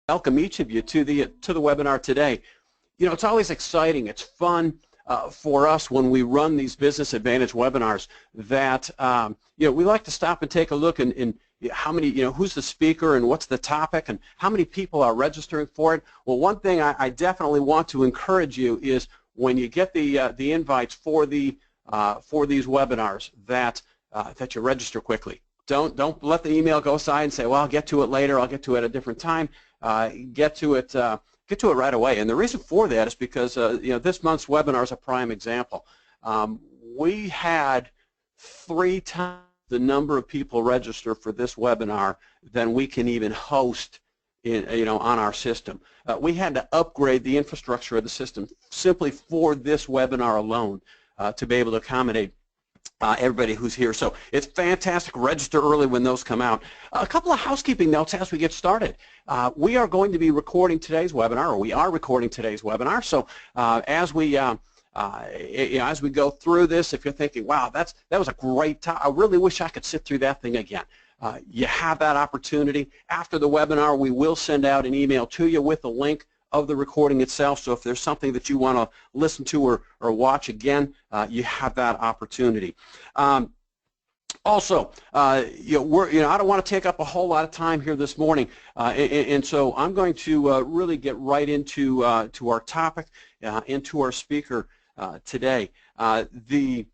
welcome each of you to the webinar today. You know, it's always exciting. It's fun for us when we run these Business Advantage webinars that you know, we like to stop and take a look and how many, you know, who's the speaker and what's the topic and how many people are registering for it. Well, one thing I definitely want to encourage you is when you get the invites for these webinars that that you register quickly. Don't let the email go aside and say, well, I'll get to it later. I'll get to it at a different time. Get to it right away. And the reason for that is because you know, this month's webinar is a prime example. We had 3 times the number of people register for this webinar than we can even host on our system. We had to upgrade the infrastructure of the system simply for this webinar alone to be able to accommodate everybody who's here. So it's fantastic. Register early when those come out. A couple of housekeeping notes as we get started. We are going to be recording today's webinar, or we are recording today's webinar. So as we go through this, if you're thinking, wow, that was a great time, I really wish I could sit through that thing again. You have that opportunity. After the webinar, we will send out an email to you with a link of the recording itself. So if there's something that you want to listen to or watch again, you have that opportunity. Also, I don't want to take up a whole lot of time here this morning, and so I'm going to really get right into to our topic and to our speaker today. The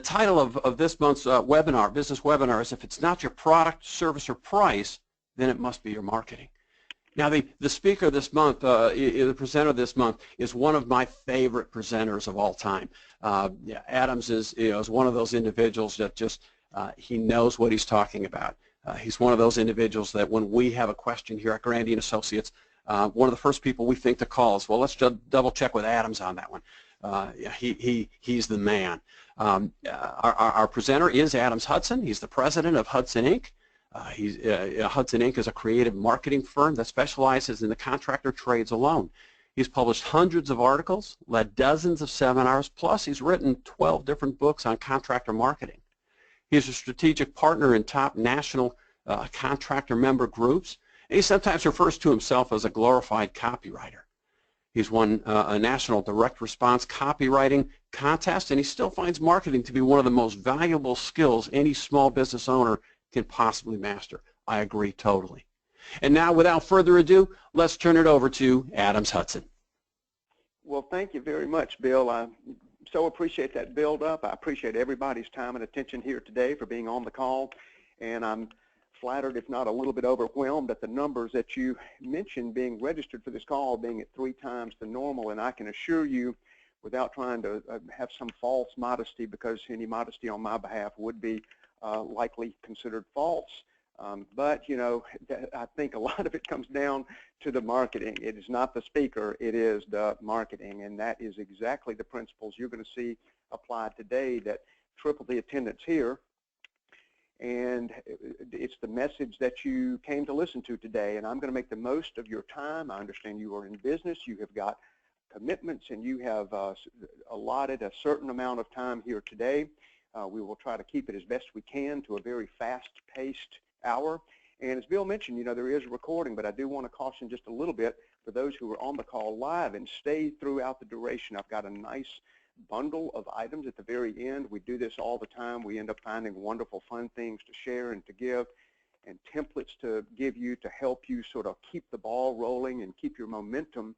title of this month's webinar, business webinar, is "If it's not your product, service, or price, then it must be your marketing." Now, the speaker this month, the presenter this month, is one of my favorite presenters of all time. Adams is one of those individuals that just he knows what he's talking about. He's one of those individuals that when we have a question here at Grandy and Associates, one of the first people we think to call is, well, let's just double check with Adams on that one. He's the man. Our presenter is Adams Hudson. He's the president of Hudson Inc. Hudson Inc. is a creative marketing firm that specializes in the contractor trades alone. He's published hundreds of articles, led dozens of seminars, plus he's written 12 different books on contractor marketing. He's a strategic partner in top national contractor member groups, and he sometimes refers to himself as a glorified copywriter. He's won a national direct response copywriting contest, and he still finds marketing to be one of the most valuable skills any small business owner can possibly master. I agree totally. And now, without further ado, let's turn it over to Adams Hudson. Well, thank you very much, Bill. I so appreciate that build-up. I appreciate everybody's time and attention here today for being on the call, and I'm flattered, if not a little bit overwhelmed, at the numbers that you mentioned being registered for this call being at 3 times the normal. And I can assure you, without trying to have some false modesty, because any modesty on my behalf would be likely considered false. But, you know, I think a lot of it comes down to the marketing. It is not the speaker, it is the marketing. And that is exactly the principles you're going to see applied today that triple the attendance here. And it's the message that you came to listen to today. And I'm going to make the most of your time. I understand you are in business. You have got commitments, and you have allotted a certain amount of time here today. We will try to keep it as best we can to a very fast-paced hour. And as Bill mentioned, you know, there is a recording, but I do want to caution just a little bit for those who are on the call live and stay throughout the duration. I've got a nice bundle of items at the very end. We do this all the time. We end up finding wonderful, fun things to share and to give, and templates to give you to help you sort of keep the ball rolling and keep your momentum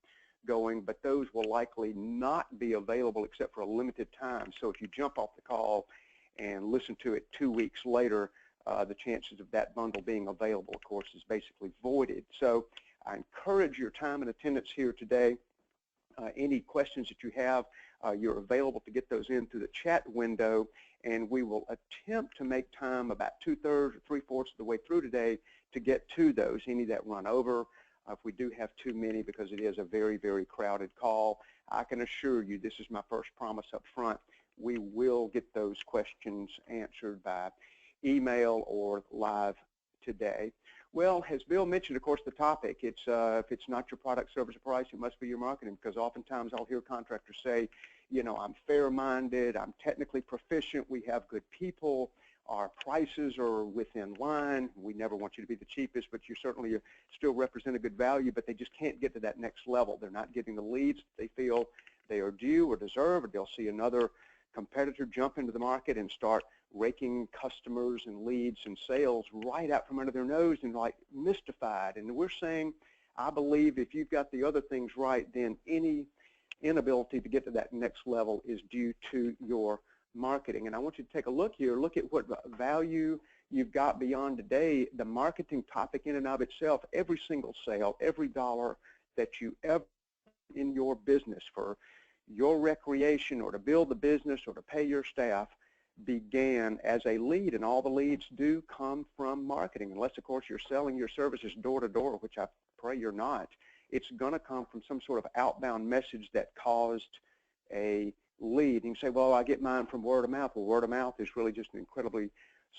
going, but those will likely not be available except for a limited time. So if you jump off the call and listen to it 2 weeks later, the chances of that bundle being available, of course, is basically voided. So I encourage your time and attendance here today. Any questions that you have, you're available to get those in through the chat window, and we will attempt to make time about 2/3 or 3/4 of the way through today to get to those. Any that run over, if we do have too many, because it is a very, very crowded call, I can assure you, this is my first promise up front, we will get those questions answered by email or live today. Well, as Bill mentioned, of course, the topic, it's if it's not your product, service, or price, it must be your marketing, because oftentimes I'll hear contractors say, you know, I'm fair-minded, I'm technically proficient, we have good people, our prices are within line. We never want you to be the cheapest, but you certainly still represent a good value, but they just can't get to that next level. They're not getting the leads they feel they are due or deserve, or they'll see another competitor jump into the market and start raking customers and leads and sales right out from under their nose and like mystified. And we're saying, I believe if you've got the other things right, then any inability to get to that next level is due to your marketing. And I want you to take a look here, look at what value you've got beyond today. The marketing topic in and of itself, every single sale, every dollar that you ever in your business for your recreation or to build the business or to pay your staff began as a lead, and all the leads do come from marketing, unless of course you're selling your services door to door, which I pray you're not. It's going to come from some sort of outbound message that caused a lead. And you say, well, I get mine from word of mouth. Well, word of mouth is really just an incredibly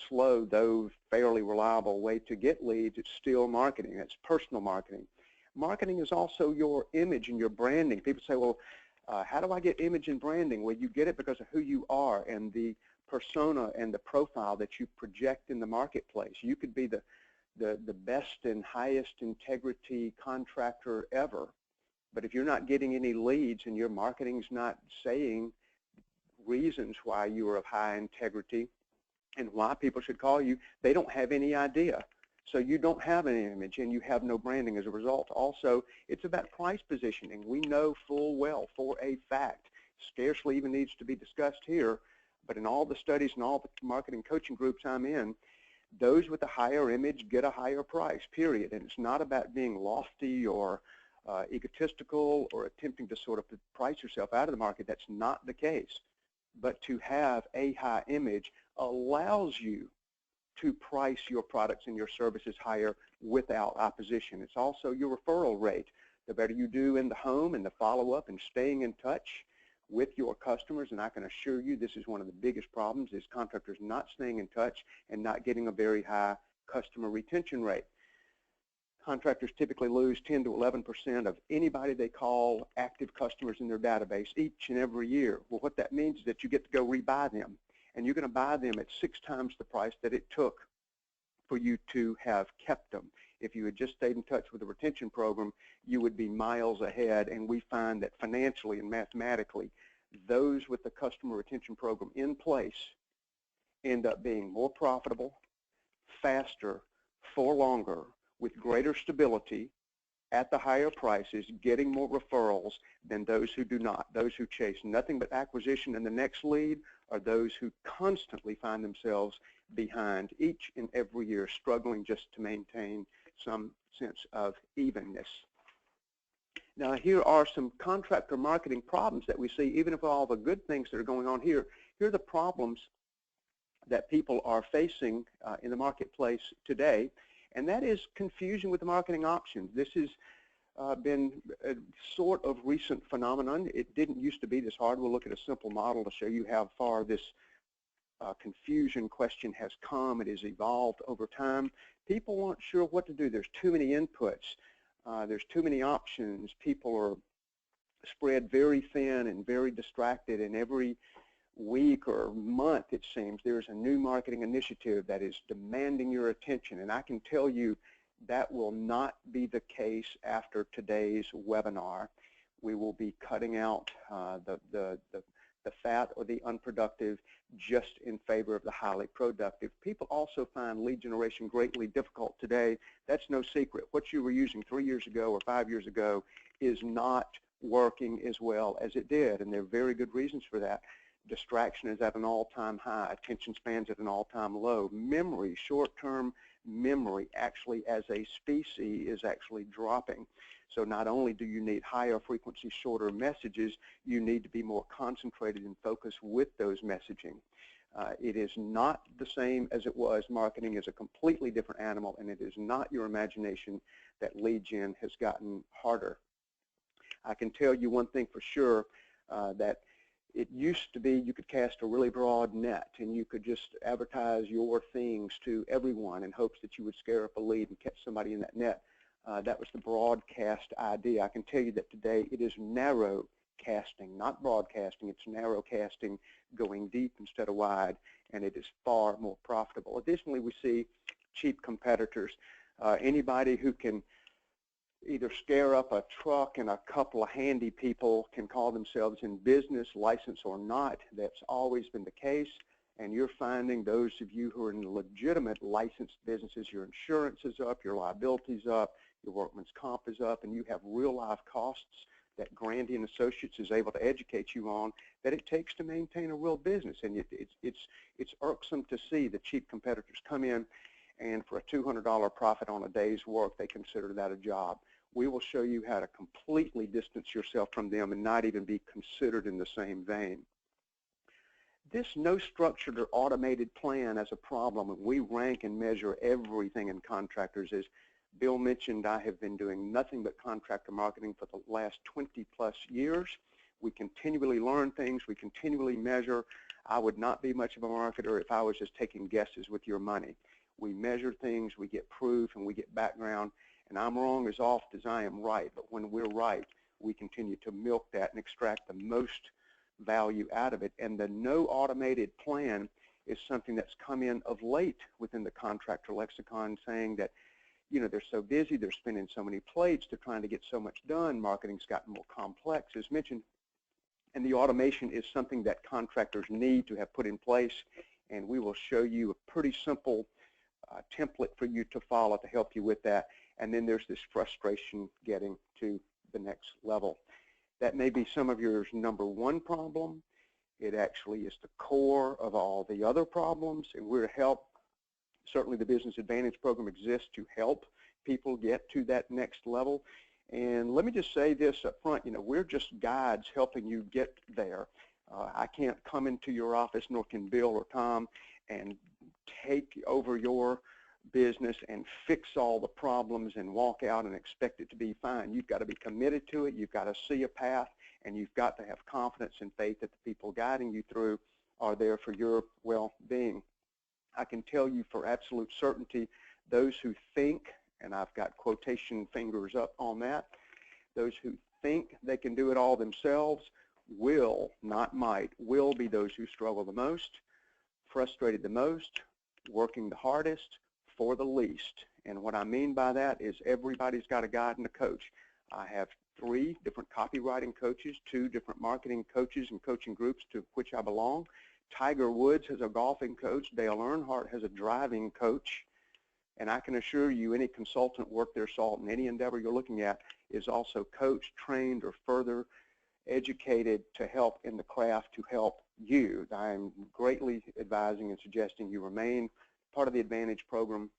slow, though fairly reliable way to get leads. It's still marketing. It's personal marketing. Marketing is also your image and your branding. People say, well, how do I get image and branding? Well, you get it because of who you are and the persona and the profile that you project in the marketplace. You could be the best and highest integrity contractor ever, but if you're not getting any leads and your marketing's not saying reasons why you are of high integrity and why people should call you, they don't have any idea. So you don't have an image and you have no branding as a result. Also, it's about price positioning. We know full well for a fact, scarcely even needs to be discussed here, but in all the studies and all the marketing coaching groups I'm in, those with a higher image get a higher price, period. And it's not about being lofty or egotistical or attempting to sort of price yourself out of the market. That's not the case. But to have a high image allows you to price your products and your services higher without opposition. It's also your referral rate. The better you do in the home and the follow-up and staying in touch with your customers, and I can assure you this is one of the biggest problems, is contractors not staying in touch and not getting a very high customer retention rate. Contractors typically lose 10 to 11% of anybody they call active customers in their database each and every year. Well, what that means is that you get to go rebuy them, and you're going to buy them at 6 times the price that it took for you to have kept them. If you had just stayed in touch with the retention program, you would be miles ahead, and we find that financially and mathematically, those with the customer retention program in place end up being more profitable, faster, for longer, with greater stability, at the higher prices, getting more referrals than those who do not. Those who chase nothing but acquisition and the next lead are those who constantly find themselves behind each and every year, struggling just to maintain some sense of evenness. Now, here are some contractor marketing problems that we see, even if all the good things that are going on here. Here are the problems that people are facing in the marketplace today, and that is confusion with the marketing options. This has been a sort of recent phenomenon. It didn't used to be this hard. We'll look at a simple model to show you how far this confusion question has come. It has evolved over time. People aren't sure what to do. There's too many inputs. There's too many options. People are spread very thin and very distracted, and every week or month, it seems, there's a new marketing initiative that is demanding your attention. And I can tell you that will not be the case after today's webinar. We will be cutting out the fat or the unproductive just in favor of the highly productive. People also find lead generation greatly difficult today. That's no secret. What you were using 3 years ago or 5 years ago is not working as well as it did, and there are very good reasons for that. Distraction is at an all-time high. Attention spans at an all-time low. Memory, short-term memory, actually as a species is actually dropping. So not only do you need higher frequency, shorter messages, you need to be more concentrated and focused with those messaging. It is not the same as it was. Marketing is a completely different animal, and it is not your imagination that lead gen has gotten harder. I can tell you one thing for sure, that it used to be you could cast a really broad net and you could just advertise your things to everyone in hopes that you would scare up a lead and catch somebody in that net. That was the broadcast idea. I can tell you that today it is narrow casting, not broadcasting. It's narrow casting, going deep instead of wide, and it is far more profitable. Additionally, we see cheap competitors. Anybody who can either scare up a truck and a couple of handy people can call themselves in business, license or not. That's always been the case. And you're finding those of you who are in legitimate licensed businesses, your insurance is up, your liability is up, your workman's comp is up, and you have real life costs that Grandy and Associates is able to educate you on that it takes to maintain a real business. And it's irksome to see the cheap competitors come in, and for a $200 profit on a day's work, they consider that a job. We will show you how to completely distance yourself from them and not even be considered in the same vein. This no structured or automated plan as a problem, and we rank and measure everything in contractors. As Bill mentioned, I have been doing nothing but contractor marketing for the last 20+ years. We continually learn things, we continually measure. I would not be much of a marketer if I was just taking guesses with your money. We measure things, we get proof, and we get background, and I'm wrong as often as I am right, but when we're right, we continue to milk that and extract the most value out of it. And the no automated plan is something that's come in of late within the contractor lexicon, saying that, you know, they're so busy, they're spinning so many plates, they're trying to get so much done, marketing's gotten more complex, as mentioned, and the automation is something that contractors need to have put in place, and we will show you a pretty simple template for you to follow to help you with that. And then there's this frustration getting to the next level. That may be some of your number one problem. It actually is the core of all the other problems, and we're to help. Certainly the Business Advantage program exists to help people get to that next level. And let me just say this up front, you know, we're just guides helping you get there. I can't come into your office, nor can Bill or Tom, and take over your business and fix all the problems and walk out and expect it to be fine. You've got to be committed to it, you've got to see a path, and you've got to have confidence and faith that the people guiding you through are there for your well-being. I can tell you for absolute certainty, those who think, and I've got quotation fingers up on that, those who think they can do it all themselves will, not might, will be those who struggle the most, frustrated the most, working the hardest, for the least. And what I mean by that is everybody's got a guide and a coach. I have 3 different copywriting coaches, 2 different marketing coaches and coaching groups to which I belong. Tiger Woods has a golfing coach. Dale Earnhardt has a driving coach. And I can assure you any consultant worth their salt in any endeavor you're looking at is also coached, trained, or further educated to help in the craft to help you. I'm greatly advising and suggesting you remain part of the Advantage program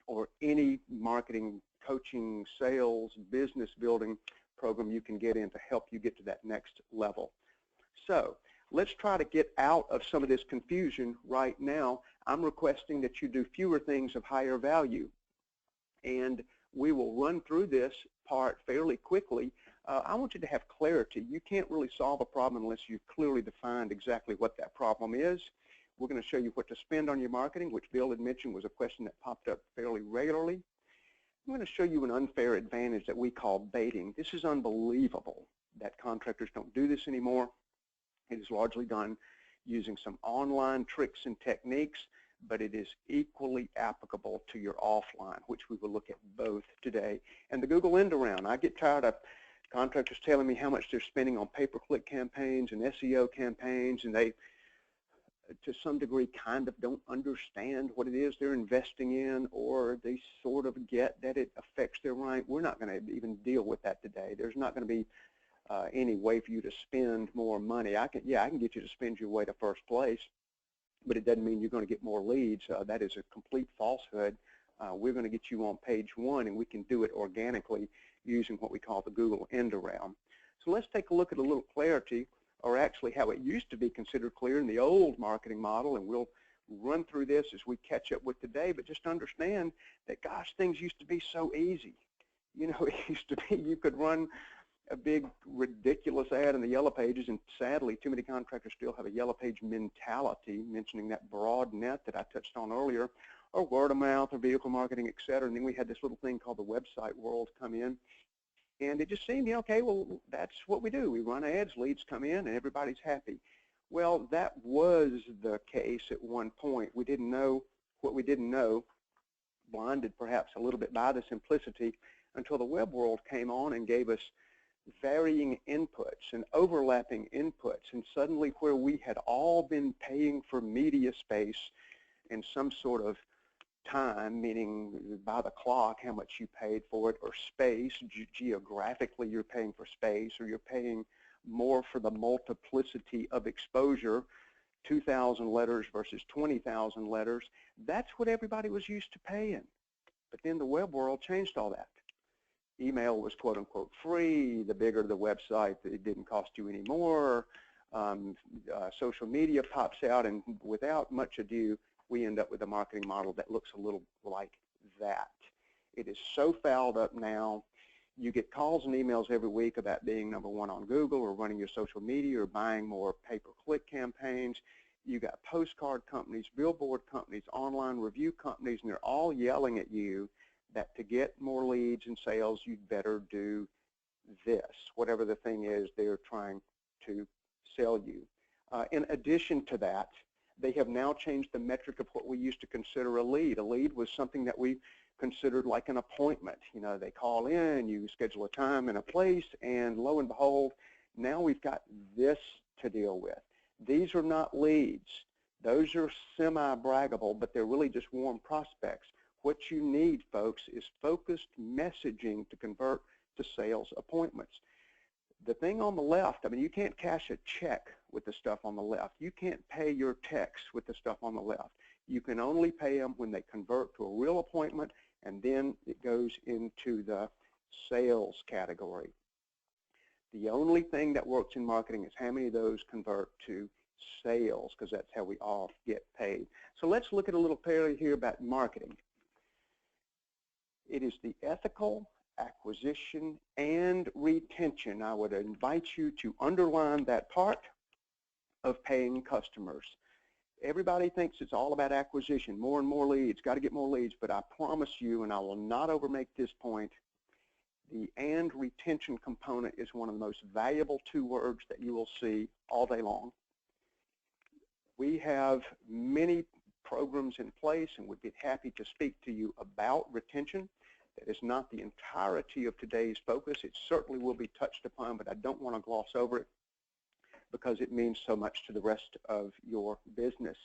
or any marketing, coaching, sales, business building program you can get in to help you get to that next level. So let's try to get out of some of this confusion right now. I'm requesting that you do fewer things of higher value, and we will run through this part fairly quickly. I want you to have clarity. You can't really solve a problem unless you've clearly defined exactly what that problem is. We're going to show you what to spend on your marketing, which Bill had mentioned was a question that popped up fairly regularly. I'm going to show you an unfair advantage that we call baiting. This is unbelievable that contractors don't do this anymore. It is largely done using some online tricks and techniques, but it is equally applicable to your offline, which we will look at both today. And the Google end around. I get tired of contractors telling me how much they're spending on pay-per-click campaigns and SEO campaigns, and they, to some degree, kind of don't understand what it is they're investing in, or they sort of get that it affects their rank. We're not going to even deal with that today. There's not going to be any way for you to spend more money. I can get you to spend your way to first place, but it doesn't mean you're going to get more leads. That is a complete falsehood. We're going to get you on page 1, and we can do it organically using what we call the Google end around. So let's take a look at a little clarity, or actually how it used to be considered clear in the old marketing model, and we'll run through this as we catch up with today. But just understand that, gosh, things used to be so easy. You know, it used to be you could run a big ridiculous ad in the Yellow Pages, and sadly too many contractors still have a Yellow Page mentality, mentioning that broad net that I touched on earlier, or word of mouth or vehicle marketing, etc. And then we had this little thing called the website world come in, And it just seemed, okay, well, that's what we do. We run ads, leads come in, and everybody's happy. Well, that was the case at one point. We didn't know what we didn't know, blinded perhaps a little bit by the simplicity, until the web world came on and gave us varying inputs and overlapping inputs. And suddenly where we had all been paying for media space in some sort of time, meaning by the clock how much you paid for it, or space, geographically you're paying for space, or you're paying more for the multiplicity of exposure, 2,000 letters versus 20,000 letters. That's what everybody was used to paying. But then the web world changed all that. Email was quote unquote free. The bigger the website, it didn't cost you any more. Social media pops out, and without much ado, we end up with a marketing model that looks a little like that. It is so fouled up now. You get calls and emails every week about being #1 on Google, or running your social media, or buying more pay-per-click campaigns. You got postcard companies, billboard companies, online review companies, and they're all yelling at you that to get more leads and sales, you'd better do this, whatever the thing is they're trying to sell you. In addition to that, they have now changed the metric of what we used to consider a lead. A lead was something that we considered like an appointment. You know, they call in, you schedule a time and a place, and lo and behold, now we've got this to deal with. These are not leads. Those are semi-braggable, but they're really just warm prospects. What you need, folks, is focused messaging to convert to sales appointments. The thing on the left, I mean, you can't cash a check with the stuff on the left. You can't pay your techs with the stuff on the left. You can only pay them when they convert to a real appointment, and then it goes into the sales category. The only thing that works in marketing is how many of those convert to sales, because that's how we all get paid. So let's look at a little parallel here about marketing. It is the ethical acquisition and retention. I would invite you to underline that part of paying customers. Everybody thinks it's all about acquisition, more and more leads, got to get more leads, but I promise you, and I will not overmake this point, the and retention component is one of the most valuable 2 words that you will see all day long. We have many programs in place, and would be happy to speak to you about retention. That is not the entirety of today's focus. It certainly will be touched upon, but I don't want to gloss over it because it means so much to the rest of your business.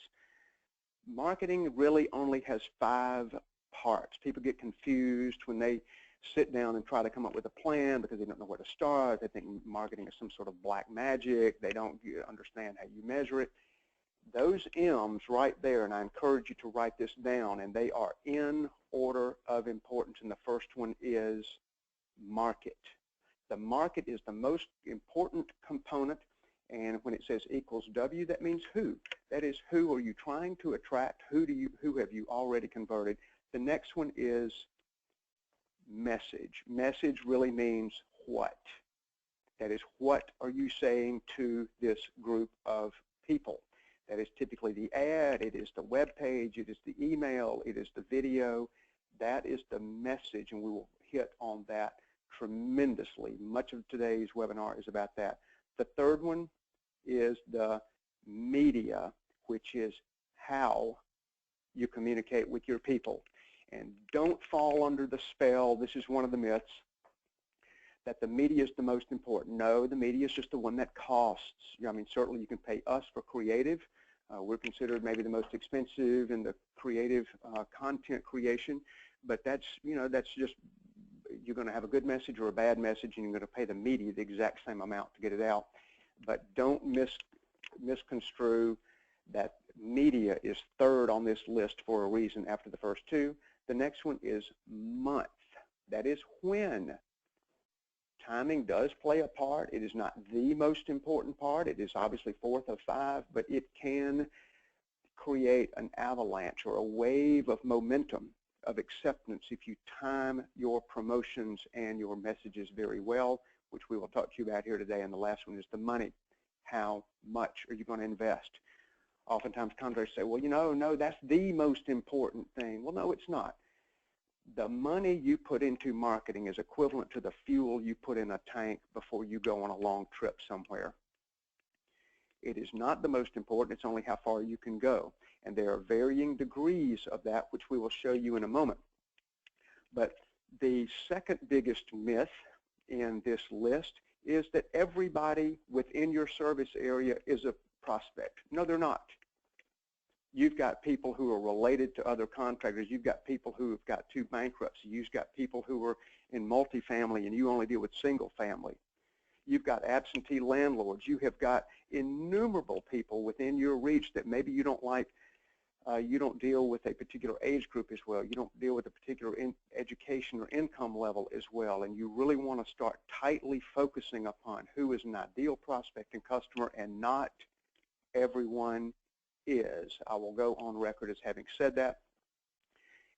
Marketing really only has 5 parts. People get confused when they sit down and try to come up with a plan because they don't know where to start. They think marketing is some sort of black magic. They don't understand how you measure it. Those M's right there, and I encourage you to write this down, and they are in order of importance, and the first one is market. The market is the most important component, and when it says equals W, that means who. That is, who are you trying to attract? Who have you already converted? The next one is message. Message really means what. That is, what are you saying to this group of people? That is typically the ad, it is the web page, it is the email, it is the video. That is the message, and we will hit on that tremendously. Much of today's webinar is about that. The third one is the media, which is how you communicate with your people. And don't fall under the spell, this is one of the myths, that the media is the most important. No, the media is just the one that costs. I mean, certainly you can pay us for creative. We're considered maybe the most expensive in the creative content creation, but that's, you know, that's just, you're going to have a good message or a bad message, and you're going to pay the media the exact same amount to get it out. But don't misconstrue that media is third on this list for a reason after the first 2. The next one is month. That is when. Timing does play a part. It is not the most important part. It is obviously 4th of 5, but it can create an avalanche or a wave of momentum of acceptance if you time your promotions and your messages very well, which we will talk to you about here today. And the last one is the money. How much are you going to invest? Oftentimes contractors say, well, you know, no, that's the most important thing. Well, no, it's not. The money you put into marketing is equivalent to the fuel you put in a tank before you go on a long trip somewhere. It is not the most important, it's only how far you can go. And there are varying degrees of that, which we will show you in a moment. But the second biggest myth in this list is that everybody within your service area is a prospect. No, they're not. You've got people who are related to other contractors. You've got people who have got 2 bankruptcies. You've got people who are in multifamily and you only deal with single family. You've got absentee landlords. You have got innumerable people within your reach that maybe you don't like. You don't deal with a particular age group as well. You don't deal with a particular education or income level as well. And you really want to start tightly focusing upon who is an ideal prospect and customer, and not everyone is. I will go on record as having said that.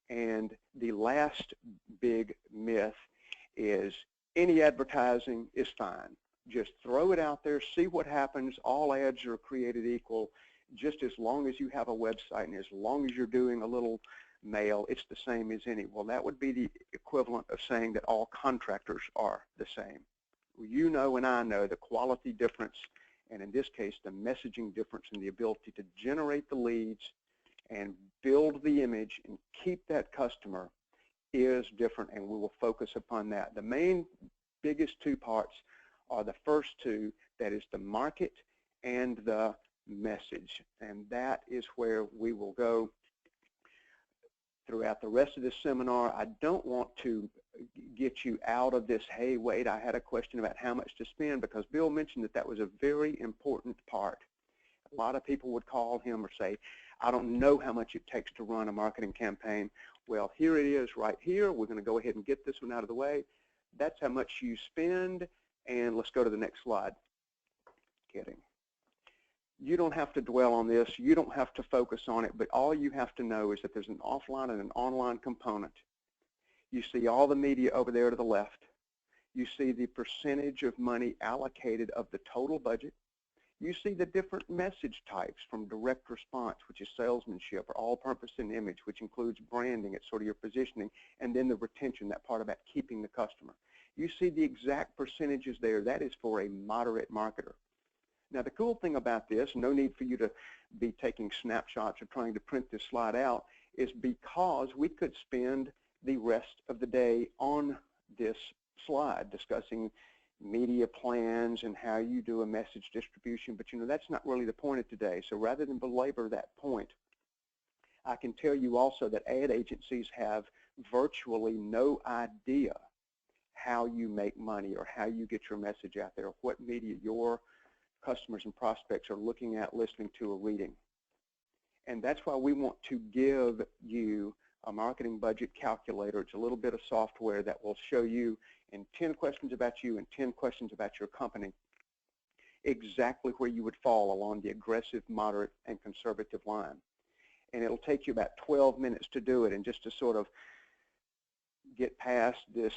And the last big myth is any advertising is fine. Just throw it out there, see what happens. All ads are created equal. Just as long as you have a website and as long as you're doing a little mail, it's the same as any. Well, that would be the equivalent of saying that all contractors are the same. You know and I know the quality difference, and in this case, the messaging difference in the ability to generate the leads and build the image and keep that customer is different, and we will focus upon that. The main biggest 2 parts are the first 2, that is the market and the message, and that is where we will go throughout the rest of this seminar. I don't want to get you out of this, hey, wait, I had a question about how much to spend, because Bill mentioned that that was a very important part. A lot of people would call him or say, I don't know how much it takes to run a marketing campaign. Well, here it is right here. We're going to go ahead and get this one out of the way. That's how much you spend, and let's go to the next slide. Kidding. You don't have to dwell on this. You don't have to focus on it, but all you have to know is that there's an offline and an online component. You see all the media over there to the left. You see the percentage of money allocated of the total budget. You see the different message types, from direct response, which is salesmanship, or all-purpose and image, which includes branding, it's sort of your positioning, and then the retention, that part about keeping the customer. You see the exact percentages there. That is for a moderate marketer. Now, the cool thing about this, no need for you to be taking snapshots or trying to print this slide out, is because we could spend the rest of the day on this slide discussing media plans and how you do a message distribution, but that's not really the point of today. So rather than belabor that point, I can tell you also that ad agencies have virtually no idea how you make money or how you get your message out there, or what media your customers and prospects are looking at, listening to, or reading. And that's why we want to give you a marketing budget calculator. It's a little bit of software that will show you in 10 questions about you and 10 questions about your company exactly where you would fall along the aggressive, moderate, and conservative line. And it'll take you about 12 minutes to do it. And just to sort of get past this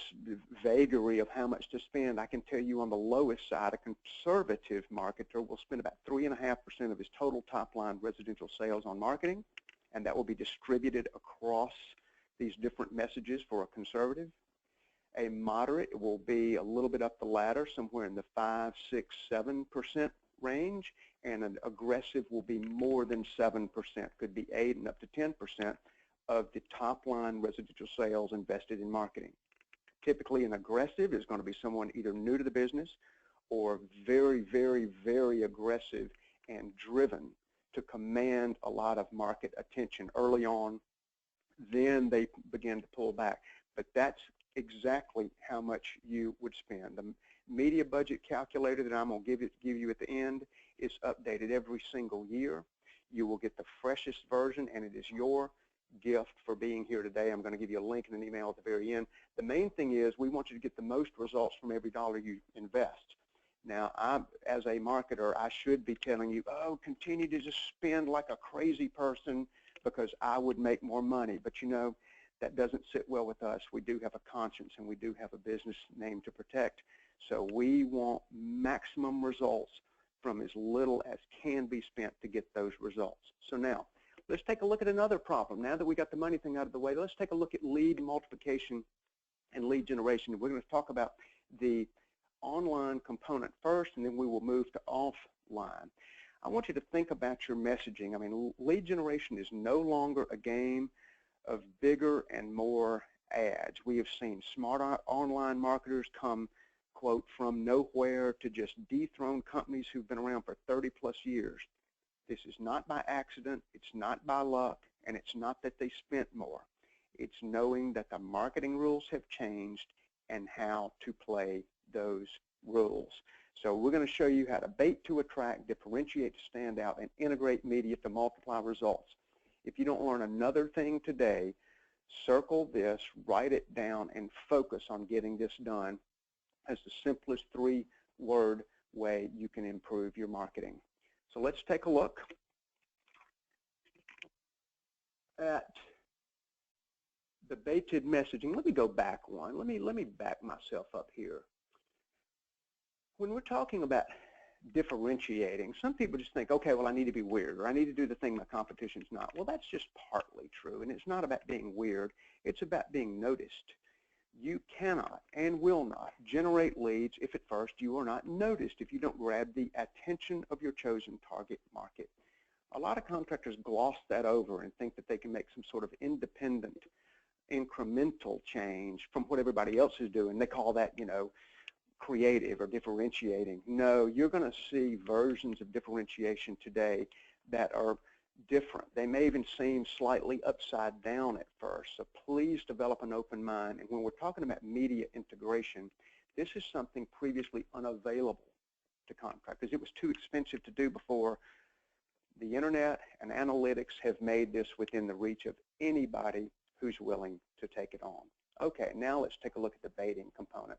vagary of how much to spend, I can tell you on the lowest side, a conservative marketer will spend about 3.5% of his total top-line residential sales on marketing, and that will be distributed across these different messages for a conservative. A moderate will be a little bit up the ladder, somewhere in the 5, 6, 7% range, and an aggressive will be more than 7%, could be 8 and up to 10% of the top-line residential sales invested in marketing. Typically, an aggressive is going to be someone either new to the business or very, very, very aggressive and driven to command a lot of market attention early on. Then they begin to pull back. But that's exactly how much you would spend. The media budget calculator that I'm going to give you at the end is updated every single year. You will get the freshest version, and it is your gift for being here today. I'm going to give you a link in an email at the very end. The main thing is we want you to get the most results from every dollar you invest. Now, as a marketer, I should be telling you, oh, continue to just spend like a crazy person because I would make more money. But that doesn't sit well with us. We do have a conscience and we do have a business name to protect. So we want maximum results from as little as can be spent to get those results. So now, Let's take a look at another problem. Now that we got the money thing out of the way, let's take a look at lead multiplication and lead generation. We're going to talk about the online component first, and then we will move to offline. I want you to think about your messaging. I mean, lead generation is no longer a game of bigger and more ads. We have seen smart online marketers come, quote, from nowhere to just dethrone companies who've been around for 30+ years. This is not by accident, it's not by luck, and it's not that they spent more. It's knowing that the marketing rules have changed and how to play those rules. So we're going to show you how to bait to attract, differentiate to stand out, and integrate media to multiply results. If you don't learn another thing today, circle this, write it down, and focus on getting this done as the simplest 3-word way you can improve your marketing. So let's take a look at the baited messaging. Let me go back one. Let me back myself up here. When we're talking about differentiating, some people just think, okay, well, I need to be weird, or I need to do the thing my competition's not. Well, that's just partly true, and it's not about being weird. It's about being noticed. You cannot and will not generate leads if at first you are not noticed, if you don't grab the attention of your chosen target market. A lot of contractors gloss that over and think that they can make some sort of independent, incremental change from what everybody else is doing. They call that, you know, creative or differentiating. No, you're going to see versions of differentiation today that are different. They may even seem slightly upside down at first. So please develop an open mind. And when we're talking about media integration, this is something previously unavailable to contractors. It was too expensive to do before. The internet and analytics have made this within the reach of anybody who's willing to take it on. Okay, now let's take a look at the baiting component.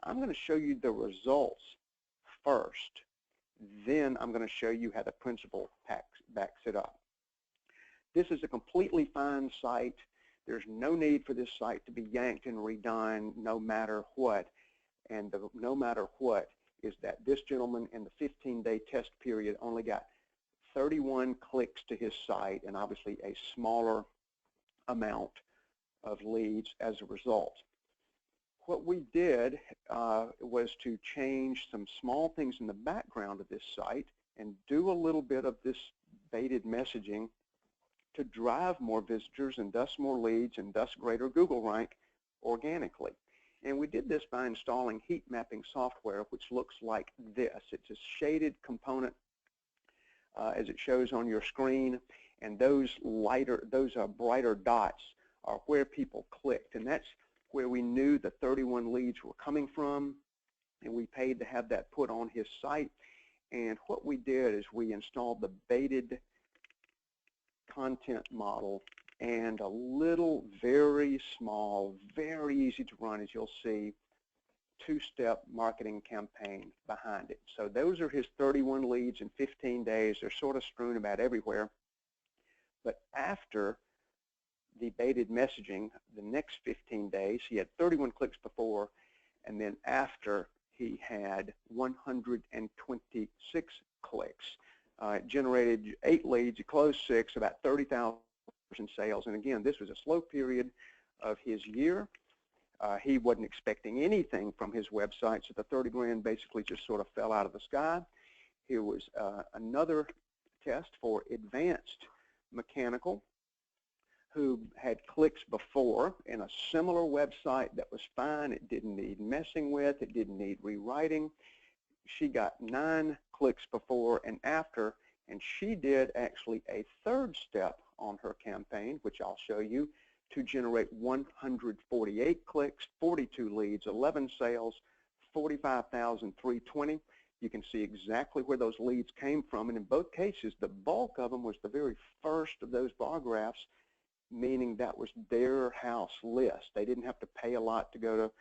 I'm going to show you the results first. Then I'm going to show you how the principle backs it up. This is a completely fine site. There's no need for this site to be yanked and redone no matter what. And the no matter what is that this gentleman in the 15-day test period only got 31 clicks to his site, and obviously a smaller amount of leads as a result. What we did was to change some small things in the background of this site and do a little bit of this baited messaging to drive more visitors and thus more leads and thus greater Google rank organically. And we did this by installing heat mapping software, which looks like this. It's a shaded component as it shows on your screen, and those brighter dots are where people clicked, and that's where we knew the 31 leads were coming from, and we paid to have that put on his site. And what we did is we installed the baited content model and a little, very small, very easy to run, as you'll see, 2-step marketing campaign behind it. So those are his 31 leads in 15 days. They're sort of strewn about everywhere. But after the baited messaging, the next 15 days, he had 31 clicks before, and then after he had 126 clicks. It generated 8 leads, he closed 6, about 30,000 in sales. And again, this was a slow period of his year. He wasn't expecting anything from his website, so the 30 grand basically just sort of fell out of the sky. Here was another test for advanced mechanical, who had clicks before in a similar website that was fine. It didn't need messing with. It didn't need rewriting. She got 9 clicks before and after, and she did actually a 3rd step on her campaign, which I'll show you, to generate 148 clicks, 42 leads, 11 sales, 45,320. You can see exactly where those leads came from, and in both cases, the bulk of them was the very first of those bar graphs, meaning that was their house list. They didn't have to pay a lot to go to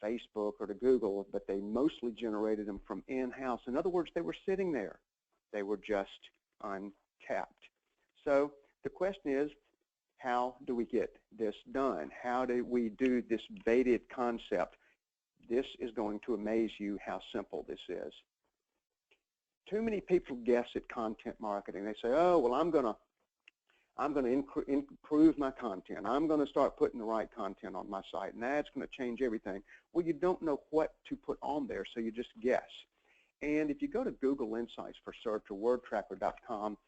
Facebook or to Google, but they mostly generated them from in-house. In other words, they were sitting there. They were just untapped. So the question is, how do we get this done? How do we do this baited concept? This is going to amaze you how simple this is. Too many people guess at content marketing. They say, oh, well, I'm going to I'm going to improve my content. I'm going to start putting the right content on my site, and that's going to change everything. Well, you don't know what to put on there, so you just guess. And if you go to Google Insights for Search or WordTracker.com,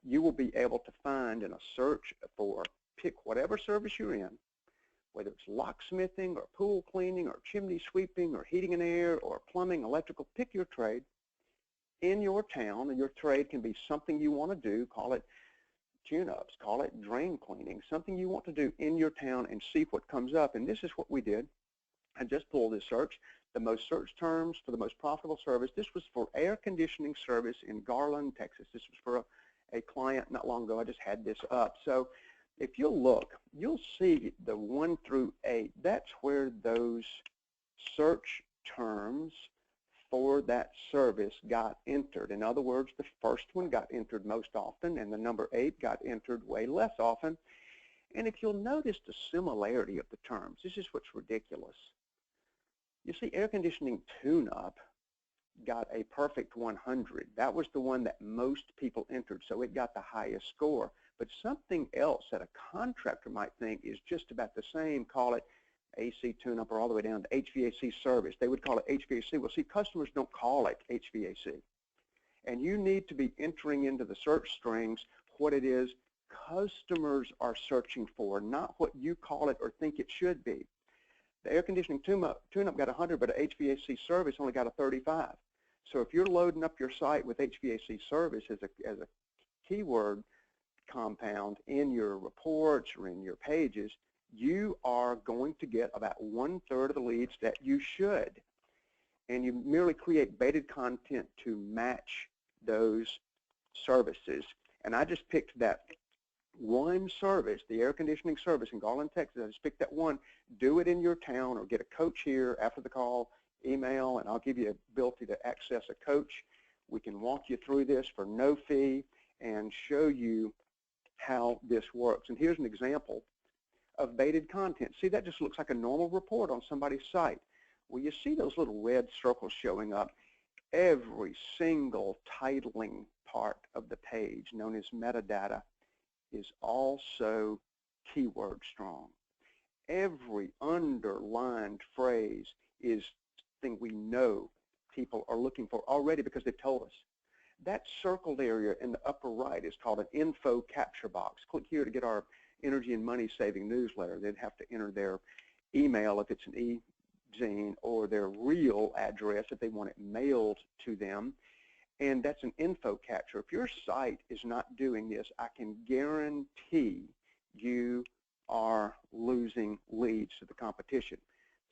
you will be able to find in a search for, pick whatever service you're in, whether it's locksmithing or pool cleaning or chimney sweeping or heating and air or plumbing, electrical, pick your trade in your town, and your trade can be something you want to do, call it tune-ups, call it drain cleaning, something you want to do in your town, and see what comes up. And this is what we did. I just pulled this search, the most searched terms for the most profitable service. This was for air conditioning service in Garland, Texas. This was for a client not long ago. I just had this up. So if you'll look, you'll see the 1 through 8. That's where those search terms for that service got entered. In other words, the first one got entered most often, and the number 8 got entered way less often. And if you'll notice the similarity of the terms, this is what's ridiculous. You see, air conditioning tune-up got a perfect 100. That was the one that most people entered, so it got the highest score. But something else that a contractor might think is just about the same, call it AC tune-up or all the way down to HVAC service. They would call it HVAC. Well, see, customers don't call it HVAC. And you need to be entering into the search strings what it is customers are searching for, not what you call it or think it should be. The air conditioning tune-up got 100, but an HVAC service only got a 35. So if you're loading up your site with HVAC service as a keyword compound in your reports or in your pages, you are going to get about 1/3 of the leads that you should. And you merely create baited content to match those services. And I just picked that one service, the air conditioning service in Garland, Texas. I just picked that one. Do it in your town, or get a coach here after the call, email, and I'll give you the ability to access a coach. We can walk you through this for no fee and show you how this works. And here's an example of baited content. See, that just looks like a normal report on somebody's site. Well, you see those little red circles showing up. Every single titling part of the page, known as metadata, is also keyword strong. Every underlined phrase is something we know people are looking for already because they've told us. That circled area in the upper right is called an info capture box. Click here to get our energy and money saving newsletter. They'd have to enter their email if it's an e-zine, or their real address if they want it mailed to them. And that's an info capture. If your site is not doing this, I can guarantee you are losing leads to the competition.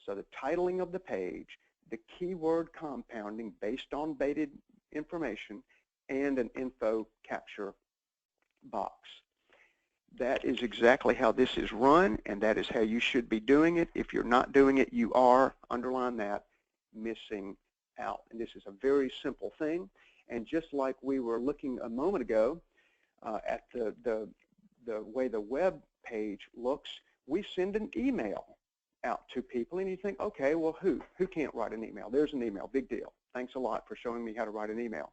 So the titling of the page, the keyword compounding based on baited information, and an info capture box. That is exactly how this is run, and that is how you should be doing it. If you're not doing it, you are, underline that, missing out. And this is a very simple thing. And just like we were looking a moment ago at the way the web page looks, we send an email out to people, and you think, okay, well, who can't write an email? There's an email, big deal. Thanks a lot for showing me how to write an email.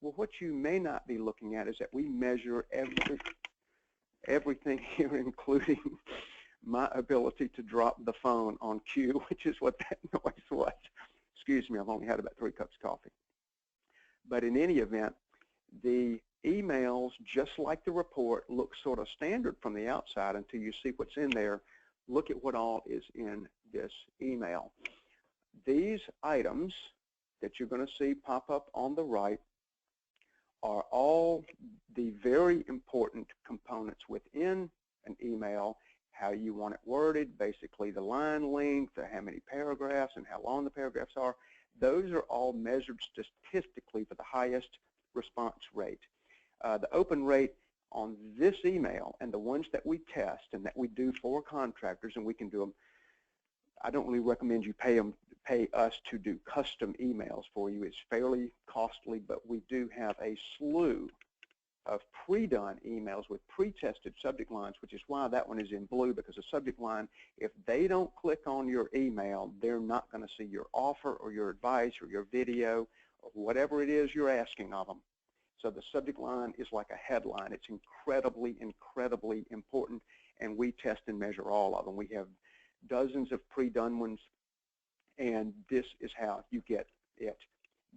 Well, what you may not be looking at is that we measure everything here, including my ability to drop the phone on cue, which is what that noise was. Excuse me, I've only had about 3 cups of coffee. But in any event, the emails, just like the report, look sort of standard from the outside until you see what's in there. Look at what all is in this email. These items that you're going to see pop up on the right are all the very important components within an email. How you want it worded, basically the line length, how many paragraphs, and how long the paragraphs are. Those are all measured statistically for the highest response rate. The open rate on this email and the ones that we test and that we do for contractors, and we can do them, I don't really recommend you pay us to do custom emails for you. It's fairly costly, but we do have a slew of pre-done emails with pre-tested subject lines, which is why that one is in blue, because the subject line, if they don't click on your email, they're not going to see your offer or your advice or your video or whatever it is you're asking of them. So the subject line is like a headline. It's incredibly, incredibly important, and we test and measure all of them. We have dozens of pre-done ones, and this is how you get it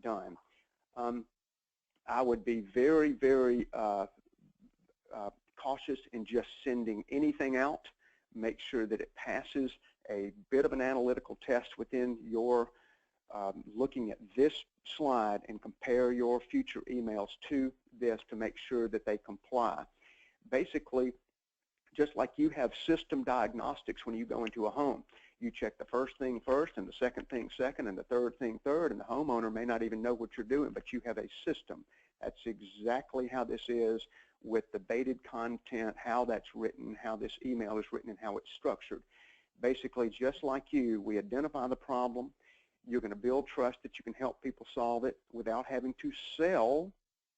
done. I would be very, very cautious in just sending anything out. Make sure that it passes a bit of an analytical test within your looking at this slide, and compare your future emails to this to make sure that they comply. Basically, just like you have system diagnostics when you go into a home. You check the first thing first, and the second thing second, and the third thing third, and the homeowner may not even know what you're doing, but you have a system. That's exactly how this is with the baited content, how that's written, how this email is written, and how it's structured. Basically, just like you, we identify the problem. You're going to build trust that you can help people solve it without having to sell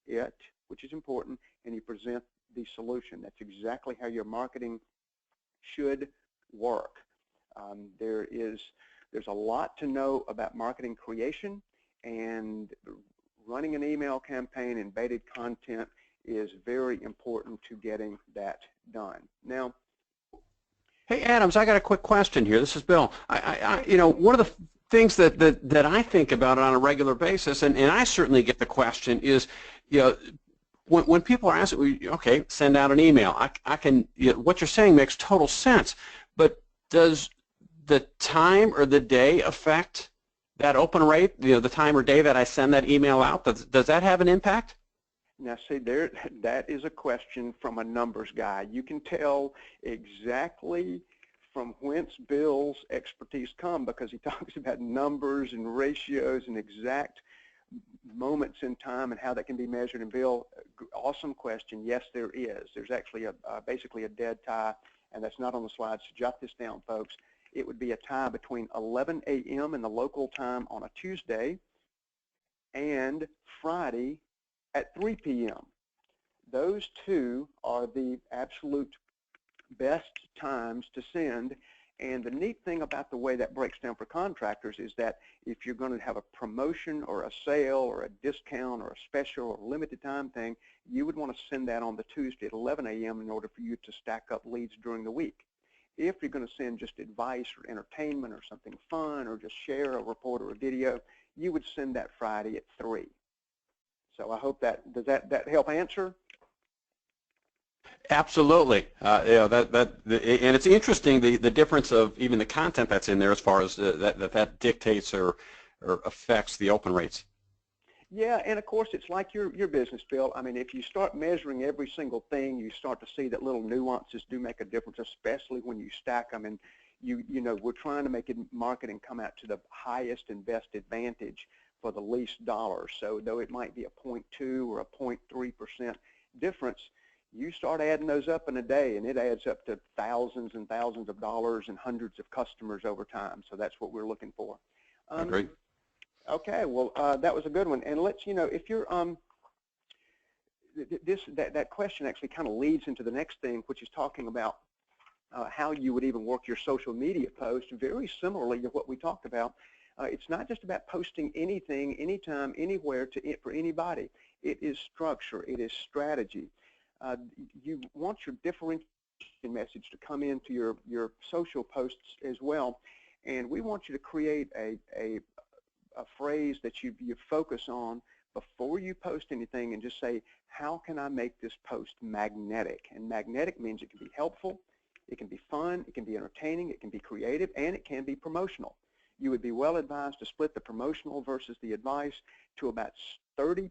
it, which is important, and you present the solution. That's exactly how your marketing should work. There's a lot to know about marketing creation, and running an email campaign and baited content is very important to getting that done. Now, hey, Adams, I got a quick question here. This is Bill. You know, one of the things that I think about on a regular basis, and I certainly get the question, is, you know, when people are asking, okay, send out an email. I can, you know, what you're saying makes total sense, but does the time or the day affect that open rate? You know, the time or day that I send that email out, does that have an impact? Now, see, that is a question from a numbers guy. You can tell exactly from whence Bill's expertise come, because he talks about numbers and ratios and exact moments in time and how that can be measured. And Bill, awesome question. Yes, there is. There's actually basically a dead tie, and that's not on the slide, so jot this down, folks. It would be a tie between 11 a.m. in the local time on a Tuesday and Friday at 3 p.m. Those two are the absolute best times to send. And the neat thing about the way that breaks down for contractors is that if you're going to have a promotion or a sale or a discount or a special or limited time thing, you would want to send that on the Tuesday at 11 a.m. in order for you to stack up leads during the week. If you're going to send just advice or entertainment or something fun or just share a report or a video, you would send that Friday at 3. So I hope does that help answer? Absolutely. You know, and it's interesting the difference of even the content that's in there as far as that dictates or affects the open rates. Yeah, and of course it's like your business, Bill. I mean, if you start measuring every single thing, you start to see that little nuances do make a difference, especially when you stack them. And you know, we're trying to make marketing come out to the highest and best advantage for the least dollars. So though it might be a 0.2 or a 0.3% difference, you start adding those up in a day, and it adds up to thousands and thousands of dollars and hundreds of customers over time. So that's what we're looking for. Agreed. Okay, well, that was a good one. And let's, you know, if you're that question actually kind of leads into the next thing, which is talking about how you would even work your social media post. Very similarly to what we talked about. It's not just about posting anything, anytime, anywhere for anybody. It is structure. It is strategy. You want your differentiation message to come into your social posts as well, and we want you to create a phrase that you focus on before you post anything, and just say, how can I make this post magnetic? And magnetic means it can be helpful, it can be fun, it can be entertaining, it can be creative, and it can be promotional. You would be well advised to split the promotional versus the advice to about 30%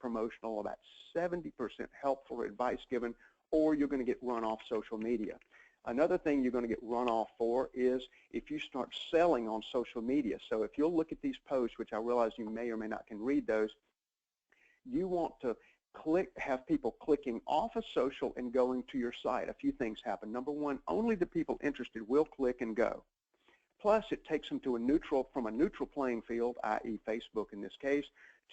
promotional, about 70% helpful advice given, or you're going to get run off social media. Another thing you're going to get run off for is if you start selling on social media. So if you'll look at these posts, which I realize you may or may not can read those, you want to have people clicking off of social and going to your site. A few things happen. Number one, only the people interested will click and go. Plus, it takes them to from a neutral playing field, i.e. Facebook in this case,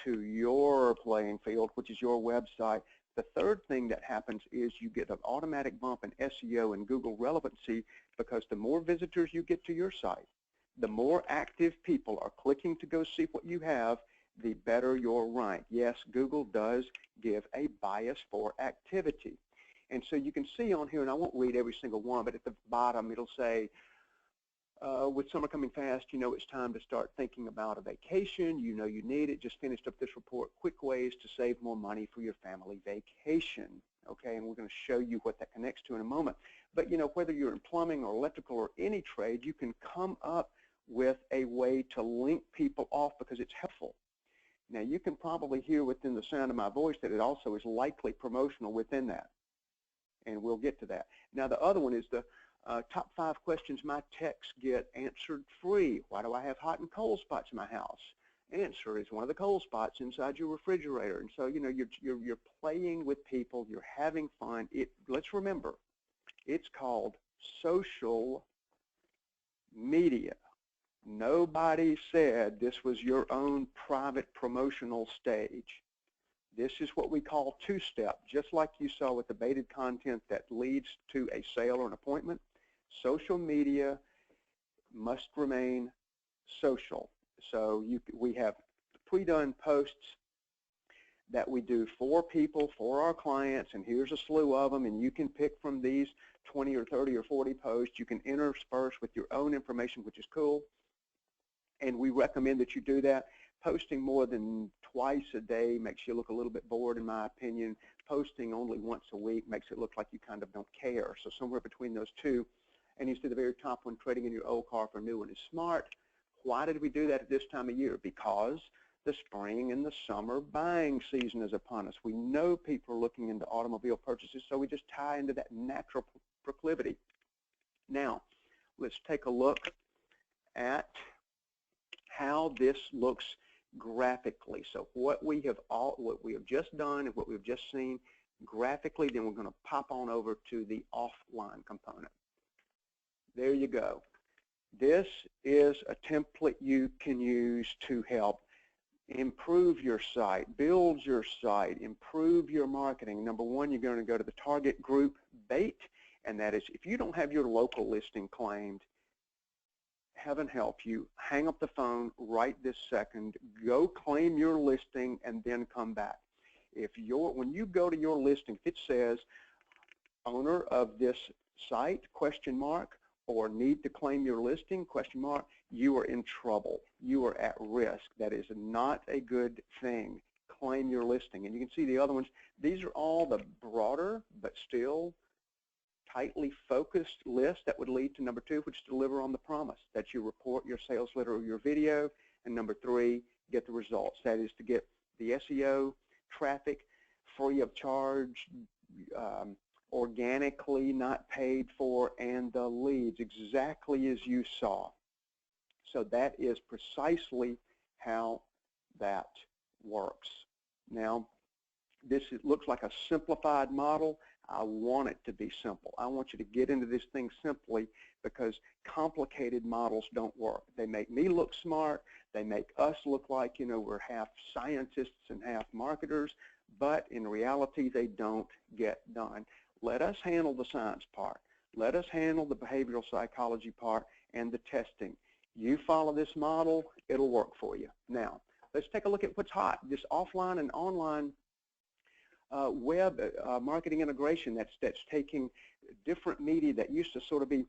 to your playing field, which is your website. The third thing that happens is you get an automatic bump in SEO and Google relevancy, because the more visitors you get to your site, the more active people are clicking to go see what you have, the better your rank. Yes, Google does give a bias for activity. And so you can see on here, and I won't read every single one, but at the bottom it'll say, with summer coming fast, you know it's time to start thinking about a vacation. You know you need it. Just finished up this report, quick ways to save more money for your family vacation. Okay, and we're going to show you what that connects to in a moment. But you know, whether you're in plumbing or electrical or any trade, you can come up with a way to link people off because it's helpful. Now you can probably hear within the sound of my voice that it also is likely promotional within that. And we'll get to that. Now the other one is the top 5 questions my techs get answered free. Why do I have hot and cold spots in my house? Answer is one of the cold spots inside your refrigerator. And so, you know, you're playing with people, you're having fun. Let's remember, it's called social media. Nobody said this was your own private promotional stage. This is what we call two-step, just like you saw with the baited content that leads to a sale or an appointment. Social media must remain social. So we have pre-done posts that we do for people, for our clients, and here's a slew of them, and you can pick from these 20 or 30 or 40 posts. You can intersperse with your own information, which is cool, and we recommend that you do that. Posting more than twice a day makes you look a little bit bored, in my opinion. Posting only once a week makes it look like you kind of don't care. So somewhere between those two. And you see the very top one, trading in your old car for a new one, is smart. Why did we do that at this time of year? Because the spring and the summer buying season is upon us. We know people are looking into automobile purchases, so we just tie into that natural proclivity. Now, let's take a look at how this looks graphically. So what we have just done and what we've just seen graphically, then we're going to pop on over to the offline component. There you go. This is a template you can use to help improve your site, build your site, improve your marketing. Number one, you're going to go to the target group bait, and that is if you don't have your local listing claimed, heaven help you, hang up the phone right this second, go claim your listing, and then come back. When you go to your listing, if it says owner of this site, question mark, or need to claim your listing, question mark, you are in trouble. You are at risk. That is not a good thing. Claim your listing. And you can see the other ones. These are all the broader but still tightly focused lists that would lead to number 2, which is deliver on the promise, that you report your sales letter or your video, and number 3, get the results. That is to get the SEO traffic free of charge, organically not paid for, and the leads exactly as you saw. So that is precisely how that works. Now, looks like a simplified model. I want it to be simple. I want you to get into this thing simply because complicated models don't work. They make me look smart. They make us look like, you know, we're half scientists and half marketers, but in reality, they don't get done. Let us handle the science part. Let us handle the behavioral psychology part and the testing. You follow this model, it'll work for you. Now, let's take a look at what's hot. This offline and online web marketing integration that's taking different media that used to sort of be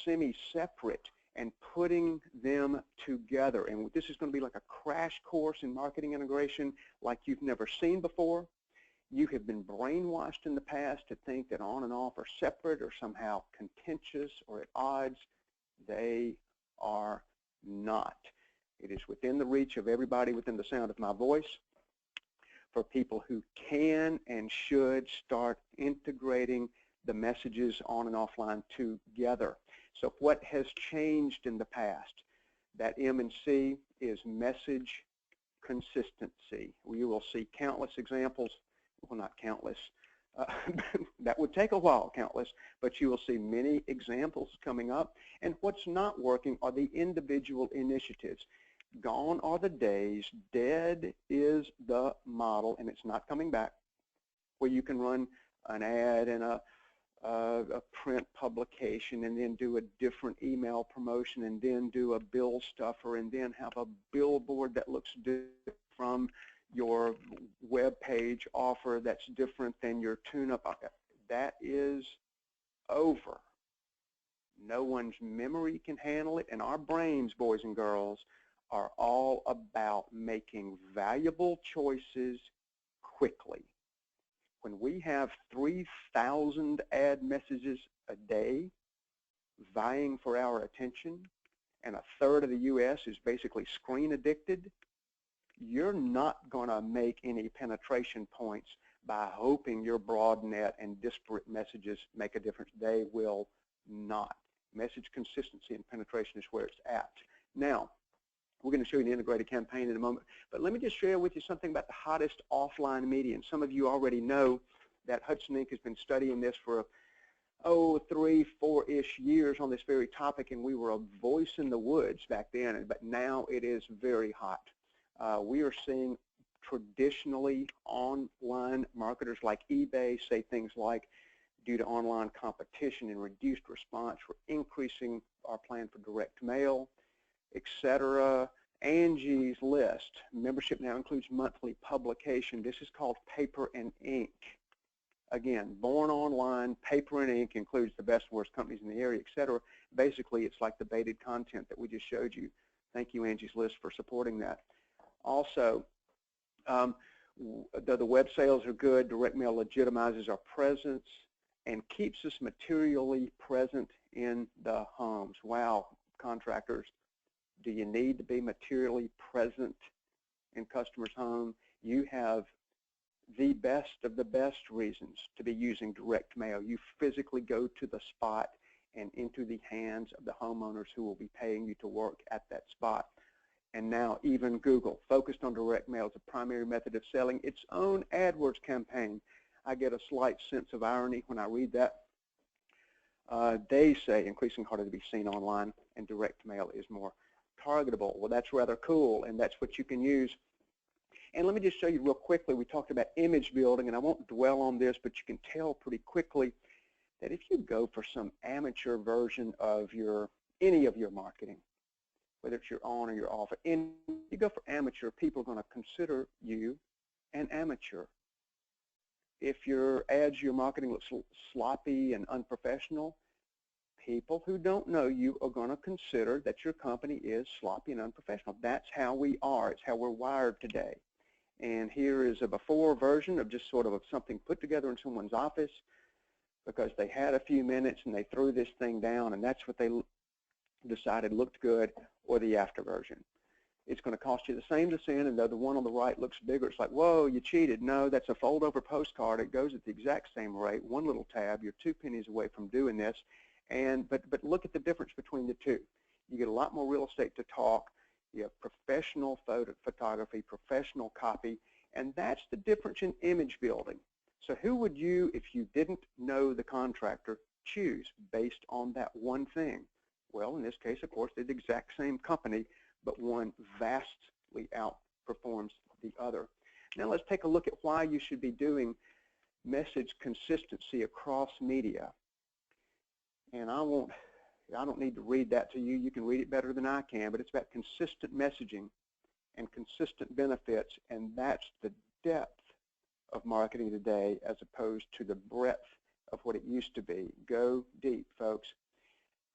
semi-separate and putting them together. And this is going to be like a crash course in marketing integration like you've never seen before. You have been brainwashed in the past to think that on and off are separate or somehow contentious or at odds. They are not. It is within the reach of everybody within the sound of my voice for people who can and should start integrating the messages on and offline together. So what has changed in the past? That M&C is message consistency. You will see countless examples. Well, not countless. That would take a while, countless, but you will see many examples coming up. And what's not working are the individual initiatives. Gone are the days, dead is the model, and it's not coming back, where you can run an ad in a print publication and then do a different email promotion and then do a bill stuffer and then have a billboard that looks different from your web page offer that's different than your tune-up. That is over. No one's memory can handle it, and our brains, boys and girls, are all about making valuable choices quickly. When we have 3,000 ad messages a day vying for our attention, and a third of the U.S. is basically screen addicted, you're not going to make any penetration points by hoping your broad net and disparate messages make a difference. They will not. Message consistency and penetration is where it's at. Now, we're going to show you an integrated campaign in a moment, but let me just share with you something about the hottest offline media. And some of you already know that Hudson Inc. has been studying this for 3, 4-ish years on this very topic, and we were a voice in the woods back then, but now it is very hot. We are seeing traditionally online marketers like eBay say things like, due to online competition and reduced response, we're increasing our plan for direct mail, etc. Angie's List, membership now includes monthly publication. This is called paper and ink. Again, born online, paper and ink includes the best and worst companies in the area, etc. Basically, it's like the baited content that we just showed you. Thank you, Angie's List, for supporting that. Also, the web sales are good. Direct mail legitimizes our presence and keeps us materially present in the homes. Wow, contractors, do you need to be materially present in customers' home? You have the best of the best reasons to be using direct mail. You physically go to the spot and into the hands of the homeowners who will be paying you to work at that spot. And now even Google, focused on direct mail as a primary method of selling its own AdWords campaign. I get a slight sense of irony when I read that. They say increasingly harder to be seen online and direct mail is more targetable. Well, that's rather cool, and that's what you can use. And let me just show you real quickly, we talked about image building, and I won't dwell on this, but you can tell pretty quickly that if you go for some amateur version of any of your marketing, whether it's your on or your off, and you go for amateur, people are going to consider you an amateur. If your ads, your marketing looks sloppy and unprofessional, people who don't know you are going to consider that your company is sloppy and unprofessional. That's how we are. It's how we're wired today. And here is a before version of just sort of something put together in someone's office because they had a few minutes and they threw this thing down, and that's what they decided looked good, or the after version. It's going to cost you the same to send, and though the one on the right looks bigger, it's like, whoa, you cheated. No, that's a fold-over postcard. It goes at the exact same rate, one little tab. You're 2 pennies away from doing this. But look at the difference between the two. You get a lot more real estate to talk. You have professional photography, professional copy, and that's the difference in image building. So who would you, if you didn't know the contractor, choose based on that one thing? Well, in this case, of course, they're the exact same company, but one vastly outperforms the other. Now let's take a look at why you should be doing message consistency across media. And I don't need to read that to you. You can read it better than I can, but it's about consistent messaging and consistent benefits, and that's the depth of marketing today as opposed to the breadth of what it used to be. Go deep, folks.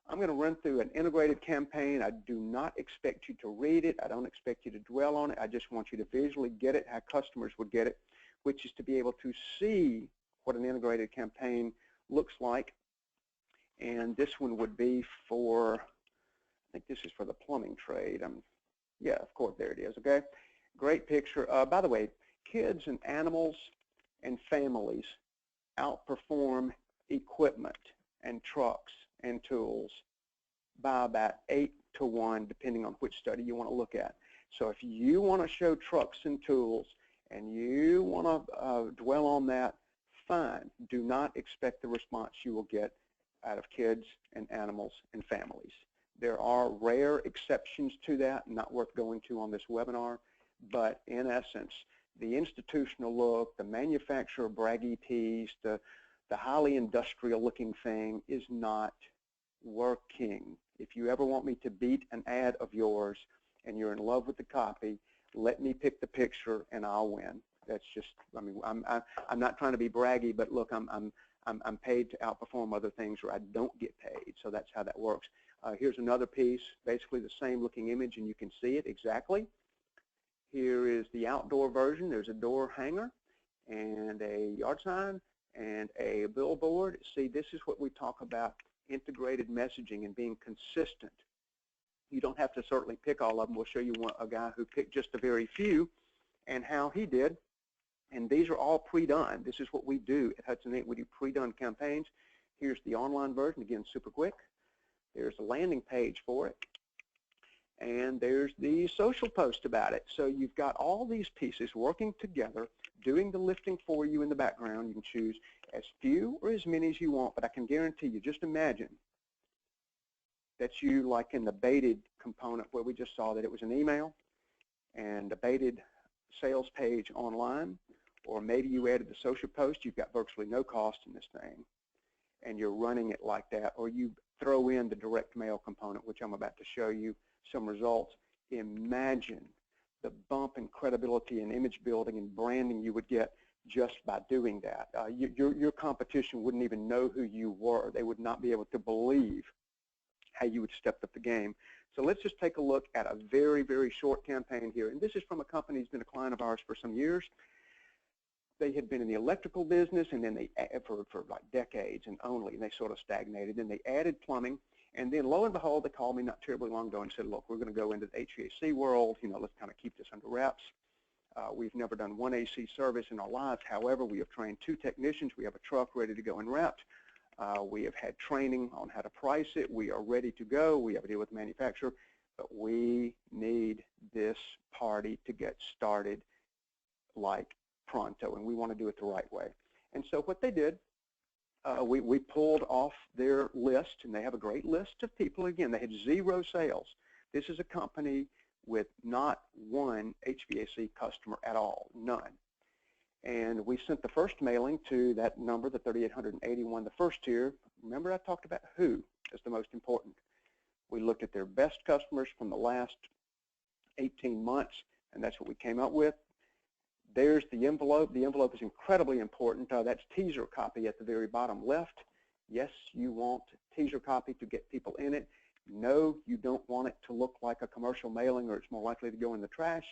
I'm going to run through an integrated campaign. I do not expect you to read it. I don't expect you to dwell on it. I just want you to visually get it how customers would get it, which is to be able to see what an integrated campaign looks like. And this one would be for, I think this is for the plumbing trade. Yeah, of course, there it is, okay? Great picture. By the way, kids and animals and families outperform equipment and trucks and tools by about 8 to 1, depending on which study you want to look at. So if you want to show trucks and tools and you want to dwell on that, fine. Do not expect the response you will get out of kids and animals and families. There are rare exceptions to that, not worth going to on this webinar, but in essence, the institutional look, the manufacturer braggy piece, the highly industrial looking thing is not working. If you ever want me to beat an ad of yours and you're in love with the copy, let me pick the picture and I'll win. That's just, I mean, I'm not trying to be braggy, but look, I'm paid to outperform other things where I don't get paid, so that's how that works. Here's another piece, basically the same looking image, and you can see it exactly. Here is the outdoor version. There's a door hanger and a yard sign and a billboard. See, this is what we talk about, integrated messaging and being consistent. You don't have to certainly pick all of them. We'll show you a guy who picked just a very few and how he did. And these are all pre-done. This is what we do at Hudson Inc. We do pre-done campaigns. Here's the online version, again, super quick. There's a landing page for it. And there's the social post about it. So you've got all these pieces working together, doing the lifting for you in the background. You can choose as few or as many as you want, but I can guarantee you, just imagine that you, like in the baited component where we just saw that it was an email and a baited sales page online, or maybe you added the social post, you've got virtually no cost in this thing, and you're running it like that, or you throw in the direct mail component, which I'm about to show you some results. Imagine the bump in credibility and image building and branding you would get just by doing that. Your competition wouldn't even know who you were. They would not be able to believe how you would step up the game. So let's just take a look at a very, very short campaign here. And this is from a company who's been a client of ours for some years. They had been in the electrical business, and then they, for like decades and they sort of stagnated. Then they added plumbing, and then lo and behold, they called me not terribly long ago and said, look, we're going to go into the HVAC world. You know, let's kind of keep this under wraps. We've never done one AC service in our lives. However, we have trained 2 technicians. We have a truck ready to go and wrapped. We have had training on how to price it. We are ready to go. We have a deal with the manufacturer, but we need this party to get started like pronto, and we want to do it the right way. And so what they did, we pulled off their list, and they have a great list of people. Again, they had 0 sales. This is a company with not one HVAC customer at all, none. And we sent the first mailing to that number, the 3,881, the first tier. Remember, I talked about who is the most important. We looked at their best customers from the last 18 months, and that's what we came up with. There's the envelope. The envelope is incredibly important. That's teaser copy at the very bottom left. Yes, you want teaser copy to get people in it. No, you don't want it to look like a commercial mailing, or it's more likely to go in the trash.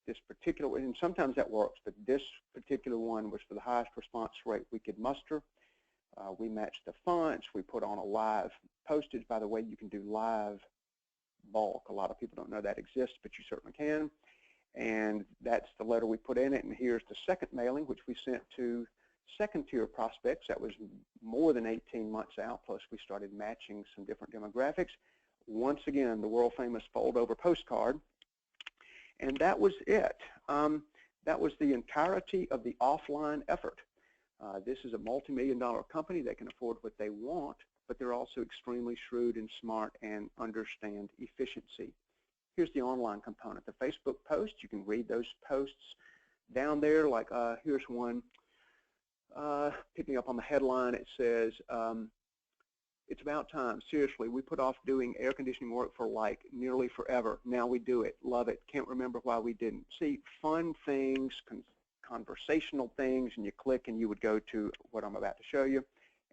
This particular, and sometimes that works, but this particular one was for the highest response rate we could muster. We matched the fonts. We put on a live postage. By the way, you can do live bulk. A lot of people don't know that exists, but you certainly can. And that's the letter we put in it. And here's the second mailing, which we sent to second-tier prospects. That was more than 18 months out, plus we started matching some different demographics. Once again, the world-famous fold-over postcard. And that was it. That was the entirety of the offline effort. This is a multi-million-dollar company. They can afford what they want, but they're also extremely shrewd and smart and understand efficiency. Here's the online component. The Facebook post, you can read those posts down there. Like here's one. Picking up on the headline, it says, it's about time. Seriously, we put off doing air conditioning work for like nearly forever. Now we do it. Love it. Can't remember why we didn't. See, fun things, conversational things, and you click and you would go to what I'm about to show you.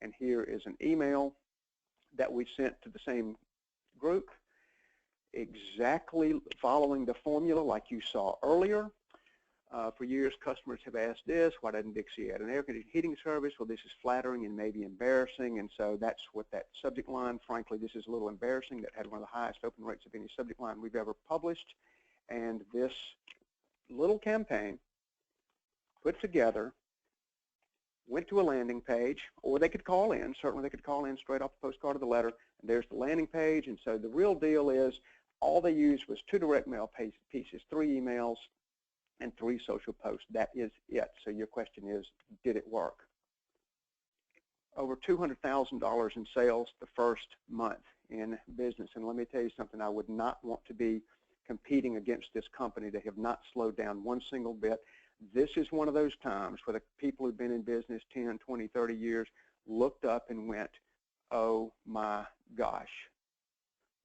And here is an email that we sent to the same group, exactly following the formula like you saw earlier. For years, customers have asked this, why doesn't Dixie add an air conditioning heating service? Well, this is flattering and maybe embarrassing, and so that's what that subject line, frankly, this is a little embarrassing. That had one of the highest open rates of any subject line we've ever published. And this little campaign put together, went to a landing page, or they could call in. Certainly they could call in straight off the postcard or the letter, and there's the landing page. And so the real deal is all they used was 2 direct mail pieces, 3 emails, and 3 social posts. That is it. So your question is, did it work? Over $200,000 in sales the first month in business. And let me tell you something, I would not want to be competing against this company. They have not slowed down one single bit. This is one of those times where the people who've been in business 10, 20, 30 years looked up and went, oh my gosh,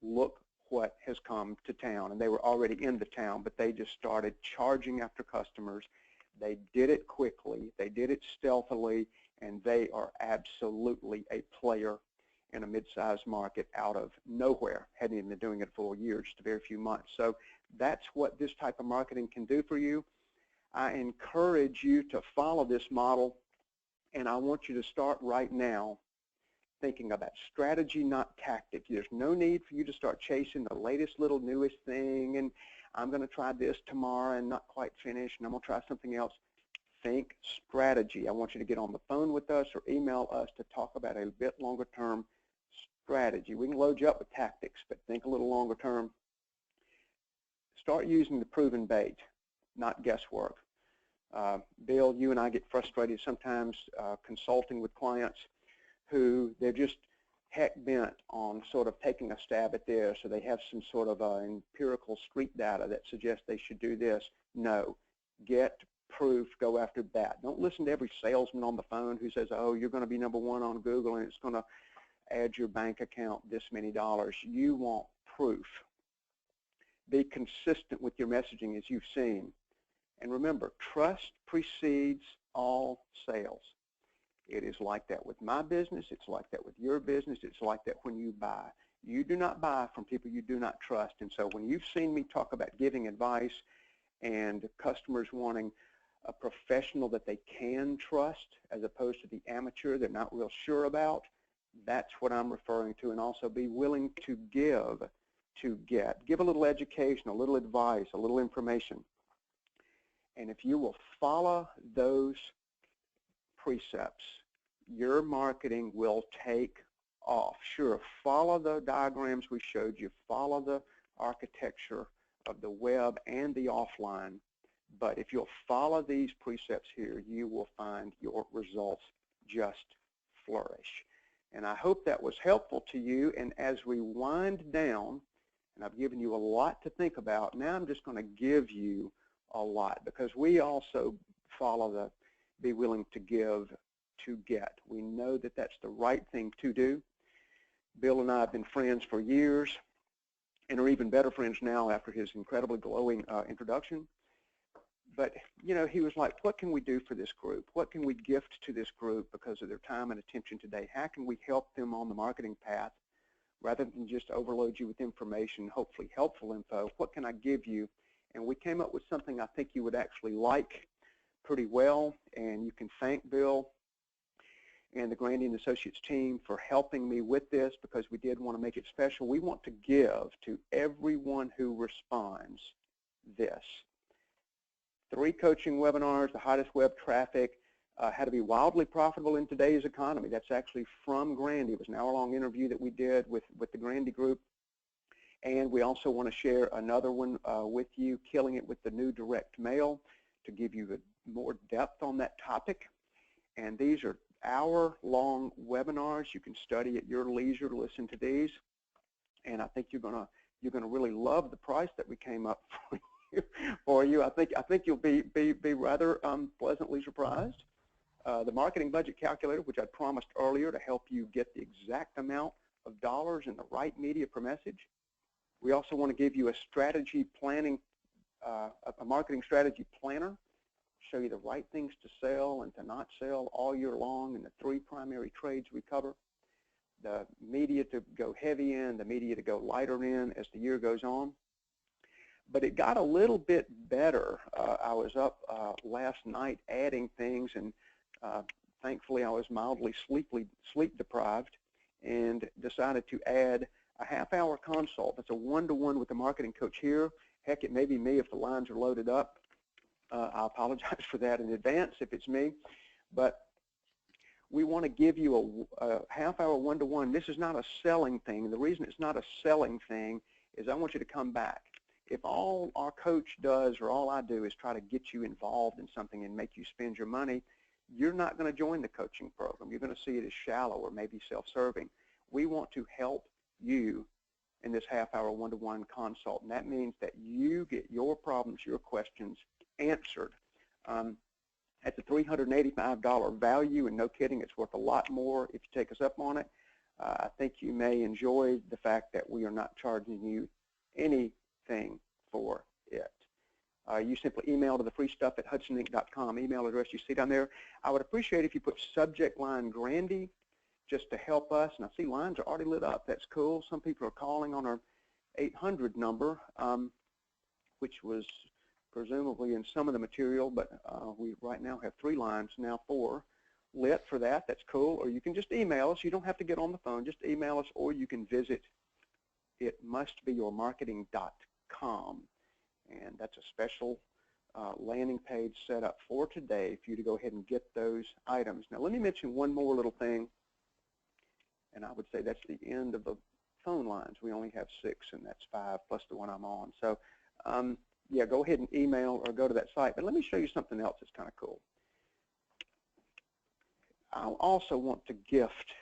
look what has come to town. And they were already in the town, but they just started charging after customers. They did it quickly, they did it stealthily, and they are absolutely a player in a mid-sized market out of nowhere. Hadn't even been doing it for a year, just a very few months. So that's what this type of marketing can do for you. I encourage you to follow this model, and I want you to start right now thinking about strategy, not tactic. There's no need for you to start chasing the latest little newest thing, and I'm going to try this tomorrow and not quite finish, and I'm going to try something else. Think strategy. I want you to get on the phone with us or email us to talk about a bit longer term strategy. We can load you up with tactics, but think a little longer term. Start using the proven bait, not guesswork. Bill, you and I get frustrated sometimes consulting with clients who they're just heck bent on sort of taking a stab at this, or they have some sort of empirical street data that suggests they should do this. No, get proof, go after that. Don't listen to every salesman on the phone who says, oh, you're going to be #1 on Google and it's going to add your bank account this many dollars. You want proof. Be consistent with your messaging, as you've seen. And remember, trust precedes all sales. It is like that with my business. It's like that with your business. It's like that when you buy. You do not buy from people you do not trust. And so when you've seen me talk about giving advice and customers wanting a professional that they can trust as opposed to the amateur they're not real sure about, that's what I'm referring to. And also be willing to give to get. Give a little education, a little advice, a little information. And if you will follow those precepts, your marketing will take off. Sure, follow the diagrams we showed you, follow the architecture of the web and the offline, but if you'll follow these precepts here, you will find your results just flourish. And I hope that was helpful to you. And as we wind down, and I've given you a lot to think about, now I'm just going to give you a lot, because we also follow the be willing to give to get. We know that that's the right thing to do. Bill and I have been friends for years and are even better friends now after his incredibly glowing introduction. But, you know, he was like, what can we do for this group? What can we gift to this group because of their time and attention today? How can we help them on the marketing path rather than just overload you with information, hopefully helpful info? What can I give you? And we came up with something I think you would actually like pretty well, and you can thank Bill and the Grandy and Associates team for helping me with this, because we did want to make it special. We want to give to everyone who responds this. 3 coaching webinars, the hottest web traffic, how to be wildly profitable in today's economy. That's actually from Grandy. It was an hour-long interview that we did with the Grandy group. And we also want to share another one with you, Killing It with the New Direct Mail, to give you more depth on that topic. And these are hour-long webinars. You can study at your leisure to listen to these. And I think you're gonna really love the price that we came up for you. I think you'll be rather pleasantly surprised. The marketing budget calculator, which I promised earlier to help you get the exact amount of dollars in the right media per message. We also want to give you a strategy planning, a marketing strategy planner, show you the right things to sell and to not sell all year long in the 3 primary trades we cover. The media to go heavy in, the media to go lighter in as the year goes on. But it got a little bit better. I was up last night adding things, and thankfully I was mildly sleep deprived and decided to add a half-hour consult. That's a one-to-one with the marketing coach here. Heck, it may be me if the lines are loaded up. I apologize for that in advance if it's me. But we want to give you a half-hour one-to-one. This is not a selling thing. The reason it's not a selling thing is I want you to come back. If all our coach does or all I do is try to get you involved in something and make you spend your money, you're not going to join the coaching program. You're going to see it as shallow or maybe self-serving. We want to help you in this half-hour one-to-one consult, and that means that you get your problems, your questions answered. That's a $385 value, and no kidding, it's worth a lot more if you take us up on it. I think you may enjoy the fact that we are not charging you anything for it. You simply email to the freestuff@hudsoninc.com email address you see down there. I would appreciate if you put subject line Grandy just to help us. And I see lines are already lit up. That's cool. Some people are calling on our 800 number, which was presumably in some of the material, but we right now have 3 lines, now 4 lit for that. That's cool. Or you can just email us. You don't have to get on the phone. Just email us, or you can visit itmustbeyourmarketing.com. And that's a special landing page set up for today for you to go ahead and get those items. Now, let me mention one more little thing, and I would say that's the end of the phone lines. We only have 6, and that's 5 plus the one I'm on. So, yeah, go ahead and email or go to that site. But let me show you something else that's kind of cool. I also want to gift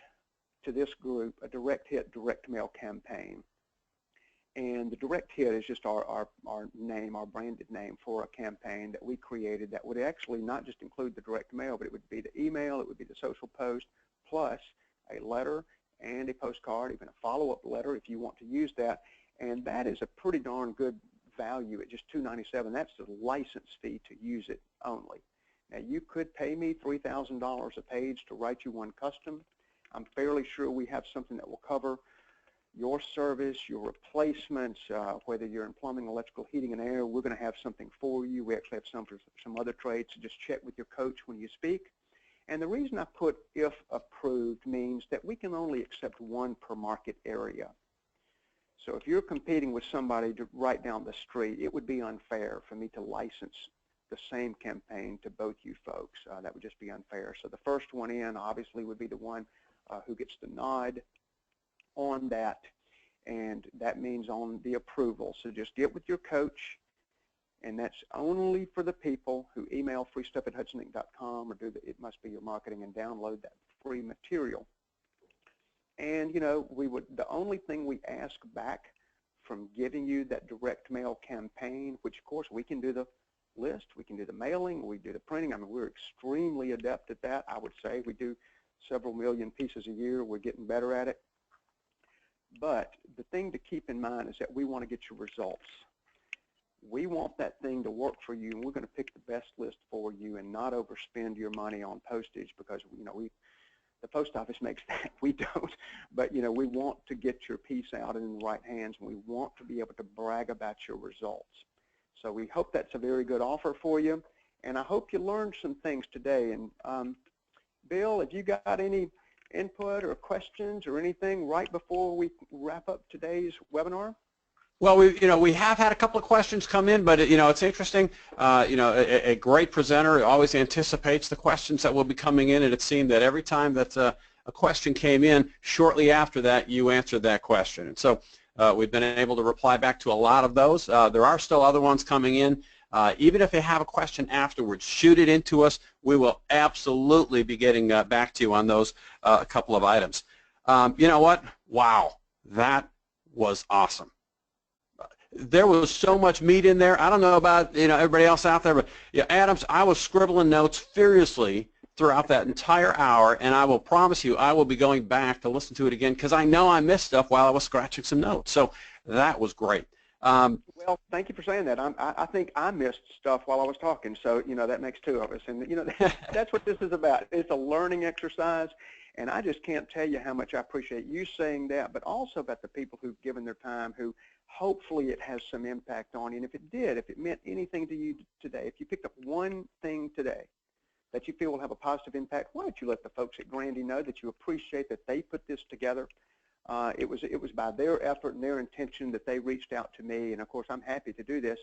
to this group a direct hit, direct mail campaign. And the direct hit is just our name, our branded name for a campaign that we created that would actually not just include the direct mail, but it would be the email, it would be the social post, plus a letter and a postcard, even a follow-up letter if you want to use that. And that is a pretty darn good value at just $2.97. That's the license fee to use it only. Now, you could pay me $3,000 a page to write you one custom. I'm fairly sure we have something that will cover your service, your replacements, whether you're in plumbing, electrical, heating, and air. We're going to have something for you. We actually have some for some other trades, so just check with your coach when you speak. And the reason I put if approved means that we can only accept 1 per market area. So if you're competing with somebody right down the street, it would be unfair for me to license the same campaign to both you folks. That would just be unfair. So the first one in obviously would be the one who gets the nod on that, and that means on the approval. So just get with your coach, and that's only for the people who email freestuff@hudsoninc.com or do the It Must Be Your Marketing and download that free material. And you know, the only thing we ask back from giving you that direct mail campaign, which of course we can do the list, we can do the mailing, we do the printing. I mean, we're extremely adept at that. I would say we do several million pieces a year. We're getting better at it. But the thing to keep in mind is that we want to get your results. We want that thing to work for you, and we're going to pick the best list for you and not overspend your money on postage, because you know the post office makes that. We don't. But you know, we want to get your piece out in the right hands, and we want to be able to brag about your results. So we hope that's a very good offer for you, and I hope you learned some things today. And Bill, have you got any input or questions or anything right before we wrap up today's webinar? Well, we have had a couple of questions come in, but it's interesting. A great presenter always anticipates the questions that will be coming in, and it seemed that every time that a question came in, shortly after that, you answered that question. And so we've been able to reply back to a lot of those. There are still other ones coming in. Even if you have a question afterwards, shoot it into us. We will absolutely be getting back to you on those couple of items. You know what? Wow, that was awesome. There was so much meat in there. I don't know about everybody else out there, but Adams, I was scribbling notes furiously throughout that entire hour, and I will promise you I will be going back to listen to it again, because I know I missed stuff while I was scratching some notes. So that was great. Well, thank you for saying that. I think I missed stuff while I was talking, so that makes 2 of us, and that's what this is about. It's a learning exercise, and I just can't tell you how much I appreciate you saying that, but also about the people who've given their time, who hopefully it has some impact on you. And if it did, if it meant anything to you today, if you picked up one thing today that you feel will have a positive impact, why don't you let the folks at Grandy know that you appreciate that they put this together. It was by their effort and their intention that they reached out to me, and of course I'm happy to do this.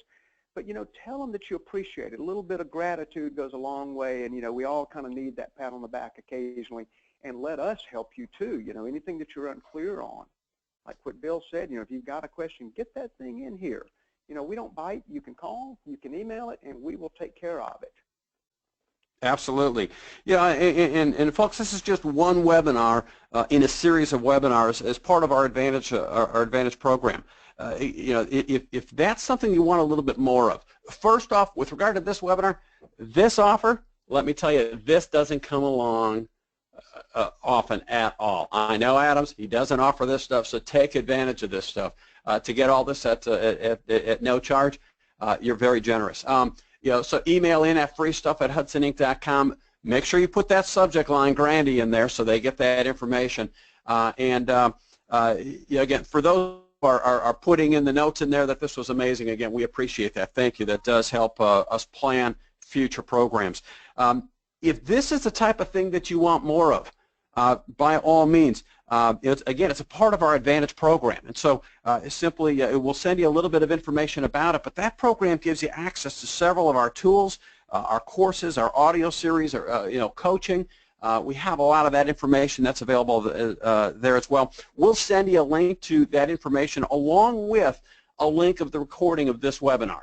But tell them that you appreciate it. A little bit of gratitude goes a long way, and we all kind of need that pat on the back occasionally. And let us help you too. Anything that you're unclear on, like what Bill said. If you've got a question, get that thing in here. We don't bite. You can call, you can email it, and we will take care of it. Absolutely. Yeah, and folks, this is just one webinar in a series of webinars as part of our Advantage program. If that's something you want a little bit more of, first off, with regard to this webinar, this offer, let me tell you, this doesn't come along often at all. I know Adams, he doesn't offer this stuff, so take advantage of this stuff. to get all this at no charge, you're very generous. So email in at freestuff@hudsoninc.com. Make sure you put that subject line Grandy in there so they get that information. Again, for those who are putting in the notes in there that this was amazing, again, we appreciate that. Thank you. That does help us plan future programs. If this is the type of thing that you want more of, by all means, it's a part of our Advantage program. And so simply, we'll send you a little bit of information about it, but that program gives you access to several of our tools, our courses, our audio series, or coaching. We have a lot of that information that's available there as well. We'll send you a link to that information along with a link of the recording of this webinar.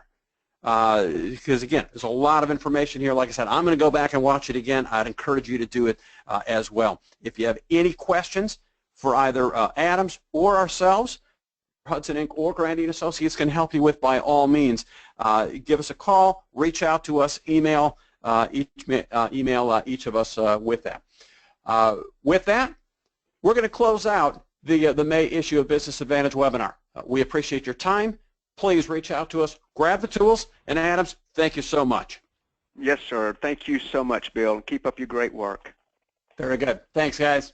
Because again, there's a lot of information here. Like I said, I'm going to go back and watch it again. I'd encourage you to do it as well. If you have any questions for either Adams or ourselves, Hudson Inc. or Grandy & Associates can help you with, by all means. Give us a call, reach out to us, email each of us with that. With that, we're going to close out the May issue of Business Advantage webinar. We appreciate your time. Please reach out to us, grab the tools, and Adams, thank you so much. Yes, sir. Thank you so much, Bill. Keep up your great work. Very good. Thanks, guys.